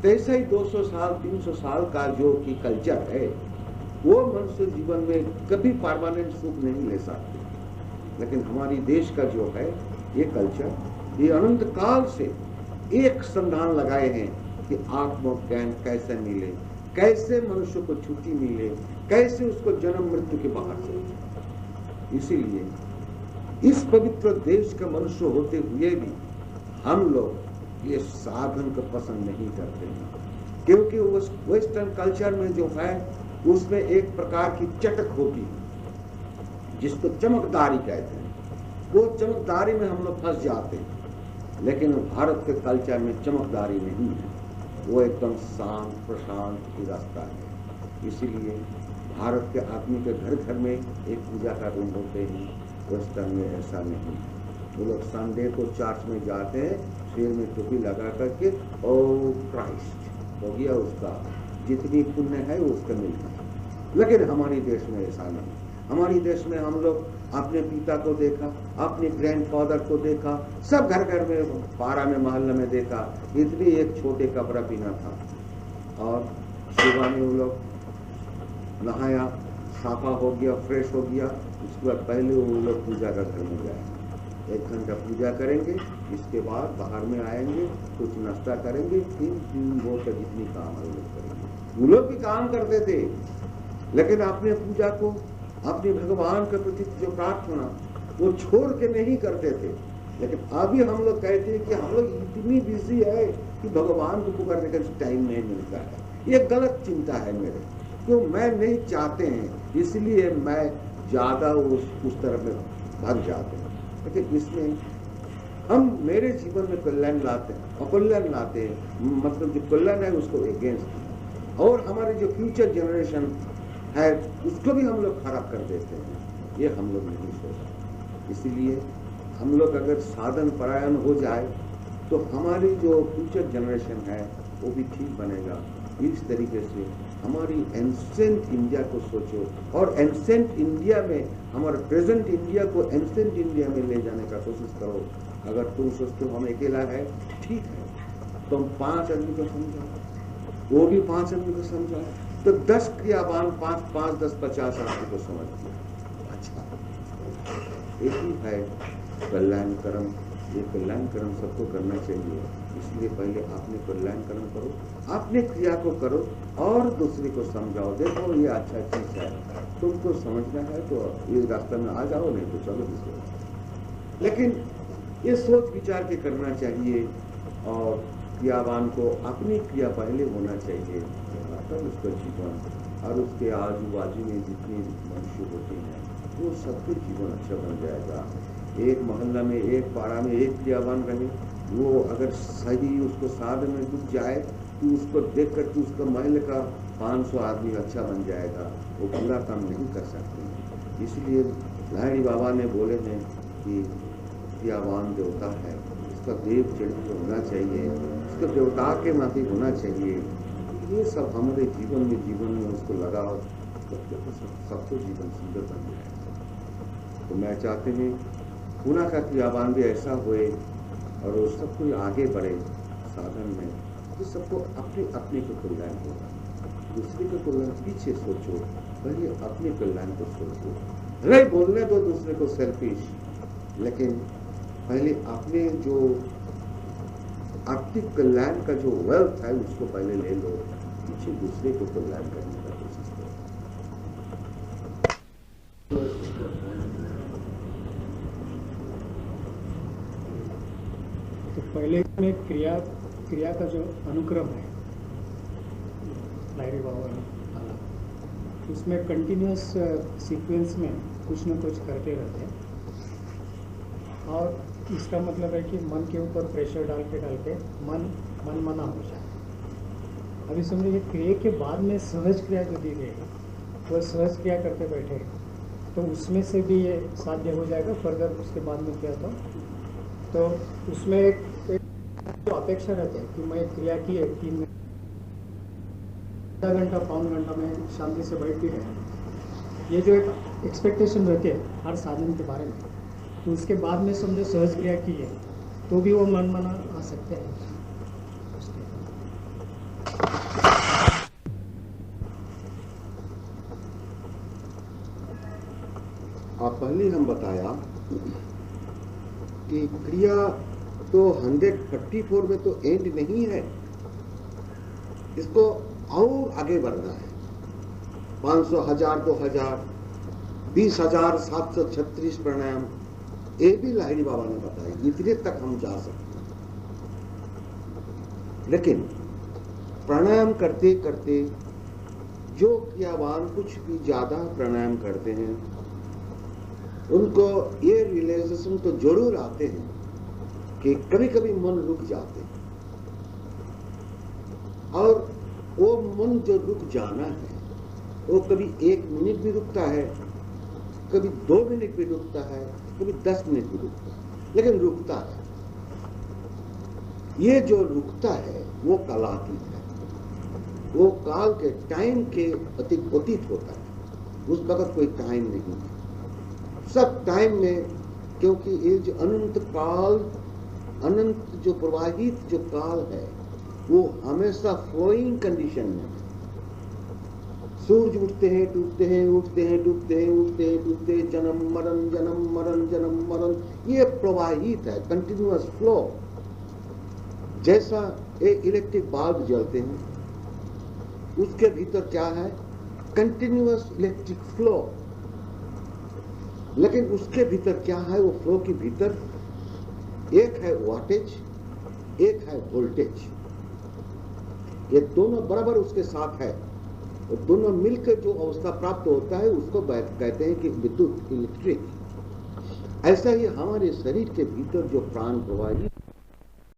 [SPEAKER 1] तो ऐसा ही 200 साल 300 साल का जो कि कल्चर है वो मनुष्य जीवन में कभी परमानेंट सुख नहीं ले सकते। लेकिन हमारी देश का जो है ये कल्चर, ये अनंत काल से एक संधान लगाए हैं कि आत्मज्ञान कैसे मिले, कैसे मनुष्य को छुट्टी मिले, कैसे उसको जन्म मृत्यु के बाहर से। इसीलिए इस पवित्र देश का मनुष्य होते हुए भी हम लोग ये साधन को पसंद नहीं करते हैं, क्योंकि उस वेस्टर्न कल्चर में जो है उसमें एक प्रकार की चटक होती है जिसको चमकदारी कहते हैं। वो चमकदारी में हम लोग फंस जाते हैं। लेकिन भारत के कल्चर में चमकदारी नहीं है, वो एकदम शांत प्रशांत की रास्ता है। इसीलिए भारत के आदमी के घर घर में एक पूजा का रूम होते हैं, वेस्टर्न में ऐसा नहीं। वो लोग संडे को चर्च में जाते हैं, सिर में टोपी लगा करके, ओ क्राइस्ट हो गया, उसका जितनी पुण्य है वो उसका मिलता है। लेकिन हमारे देश में ऐसा नहीं। हमारे देश में हम लोग अपने पिता को देखा, अपने ग्रैंडफादर को देखा, सब घर घर में पारा में मोहल्ले में देखा, इतनी एक छोटे कपड़ा पहना था और सुबह में वो लोग नहाया, साफा हो गया, फ्रेश हो गया, उसके बाद पहले वो लोग पूजा का घर में जाएंगे, 1 घंटा पूजा करेंगे, इसके बाद बाहर में आएंगे, कुछ नाश्ता करेंगे, फिर वो का जितनी काम है वो लोग करेंगे। वो लोग भी काम करते थे, लेकिन अपने पूजा को, अपने भगवान के प्रति जो प्रार्थना वो छोड़ के नहीं करते थे। लेकिन अभी हम लोग कहते हैं कि हम लोग इतनी बिजी है कि भगवान को पुकारने का टाइम नहीं मिलता है। ये गलत चिंता है मेरे, क्यों मैं नहीं चाहते हैं, इसलिए मैं ज्यादा उस तरफ में भाग जाते हैं। लेकिन इसमें हम मेरे जीवन में कल्याण लाते हैं, अकल्याण लाते हैं, मतलब जो कल्याण है उसको अगेंस्ट, और हमारे जो फ्यूचर जनरेशन है उसको भी हम लोग खराब कर देते हैं। ये हम लोग नहीं सोचते। इसीलिए हम लोग अगर साधन परायण हो जाए तो हमारी जो फ्यूचर जनरेशन है वो भी ठीक बनेगा। इस तरीके से हमारी एंसेंट इंडिया को सोचो, और एंसेंट इंडिया में हमारे प्रेजेंट इंडिया को एंसेंट इंडिया में ले जाने का कोशिश करो। अगर तुम सोचते हो हम अकेला है, ठीक है, तुम 5 आदमी को समझाओ, वो भी 5 आदमी को समझाओ, तो 10 क्रियावान 5, 10, 50 आदमी को समझ लिया। अच्छा, एक ही है कल्याण कर्म। ये कल्याण कर्म सबको करना चाहिए। इसलिए पहले आपने कल्याण कर्म करो, आपने क्रिया को करो और दूसरे को समझाओ। देखो ये अच्छा चीज है, तुमको समझना है तो इस रास्ते में आ जाओ, नहीं तो चलो दूसरे। लेकिन ये सोच विचार के करना चाहिए, और क्रियावान को अपनी क्रिया पहले होना चाहिए, तब उसका जीवन और उसके आजू बाजू में जितने मनुष्य होते हैं वो सबके जीवन अच्छा बन जाएगा। एक मोहल्ला में, एक पाड़ा में एक क्रियावान रहे, वो अगर सही उसको साधन में डूब जाए तो उसको देख कर के उसका महल का 500 आदमी अच्छा बन जाएगा। वो पूरा काम नहीं कर सकते। इसलिए लाहिड़ी बाबा ने बोले हैं कि क्रियावान देवता है, उसका देव चरित्र होना चाहिए, उसका देवता के नाते होना चाहिए। ये सब हमारे जीवन में उसको लगाओ तो सबको जीवन सुंदर बन जाएगा। तो मैं चाहते हैं पुनः का क्रियावान भी ऐसा होए और वो सब कोई आगे बढ़े साधन में, तो सबको अपने अपने को कल्याण होगा। दूसरे का कल्याण पीछे सोचो, पहले अपने कल्याण को सोचो। नहीं बोलने दो दूसरे को सेल्फिश, लेकिन पहले अपने जो आर्थिक कल्याण का जो वेल्थ है उसको पहले ले लो, पीछे दूसरे को कल्याण करने का कोशिश करो।
[SPEAKER 2] तो पहले में क्रिया का जो अनुक्रम है लाहिड़ी बाबा ने डाला, उसमें कंटिन्यूस सीक्वेंस में कुछ न कुछ करते रहते हैं, और इसका मतलब है कि मन के ऊपर प्रेशर डाल के मन मना हो जाए। अभी समझिए क्रिया के बाद में सहज क्रिया जो दी गई है, वो सहज क्रिया करते बैठे तो उसमें से भी ये साध्य हो जाएगा। फर्दर उसके बाद में क्या था, तो उसमें एक जो अपेक्षा रहती है कि मैं क्रिया की 3 मिनट, आधा घंटा, पौन घंटा में शांति से बैठ भी रहे, ये जो एक एक्सपेक्टेशन रहती है हर साधन के बारे में, तो उसके बाद में समझो सहज क्रिया की है तो भी वो मन मना आ सकते हैं।
[SPEAKER 1] आप पहले हम बताया कि क्रिया तो 144 में तो एंड नहीं है, इसको और आगे बढ़ना है। 500, 1000, 2000, 20,736 प्राणायाम, ये भी लाहिड़ी बाबा ने बताया, इतने तक हम जा सकते हैं। लेकिन प्राणायाम करते करते जो क्रियावान कुछ भी ज्यादा प्राणायाम करते हैं उनको ये रियलाइजेशन तो जरूर आते हैं कि कभी कभी मन रुक जाते हैं, और वो मन जो रुक जाना है वो कभी 1 मिनट भी रुकता है, कभी 2 मिनट भी रुकता है, कभी 10 मिनट भी रुकता है, लेकिन रुकता है। ये जो रुकता है वो कालातीत है, वो काल के टाइम के अतीत होता है। उस वक्त कोई टाइम नहीं है, सब टाइम में, क्योंकि ये जो अनंत काल, अनंत जो प्रवाहित जो काल है वो हमेशा फ्लोइंग कंडीशन में है। सूरज उठते हैं, डूबते हैं, उठते हैं, डूबते हैं, उठते हैं, डूबते हैं, जन्म मरण, जन्म मरण, जन्म मरण, ये प्रवाहित है, कंटिन्यूअस फ्लो। जैसा एक इलेक्ट्रिक बल्ब जलते हैं, उसके भीतर क्या है, कंटिन्यूअस इलेक्ट्रिक फ्लो, लेकिन उसके भीतर क्या है, वो फ्लो के भीतर एक है वोल्टेज, एक है वोल्टेज, ये दोनों बराबर उसके साथ है, और दोनों मिलकर जो अवस्था प्राप्त होता है उसको कहते हैं कि विद्युत, इलेक्ट्रिक। ऐसा ही हमारे शरीर के भीतर जो प्राण प्रवाही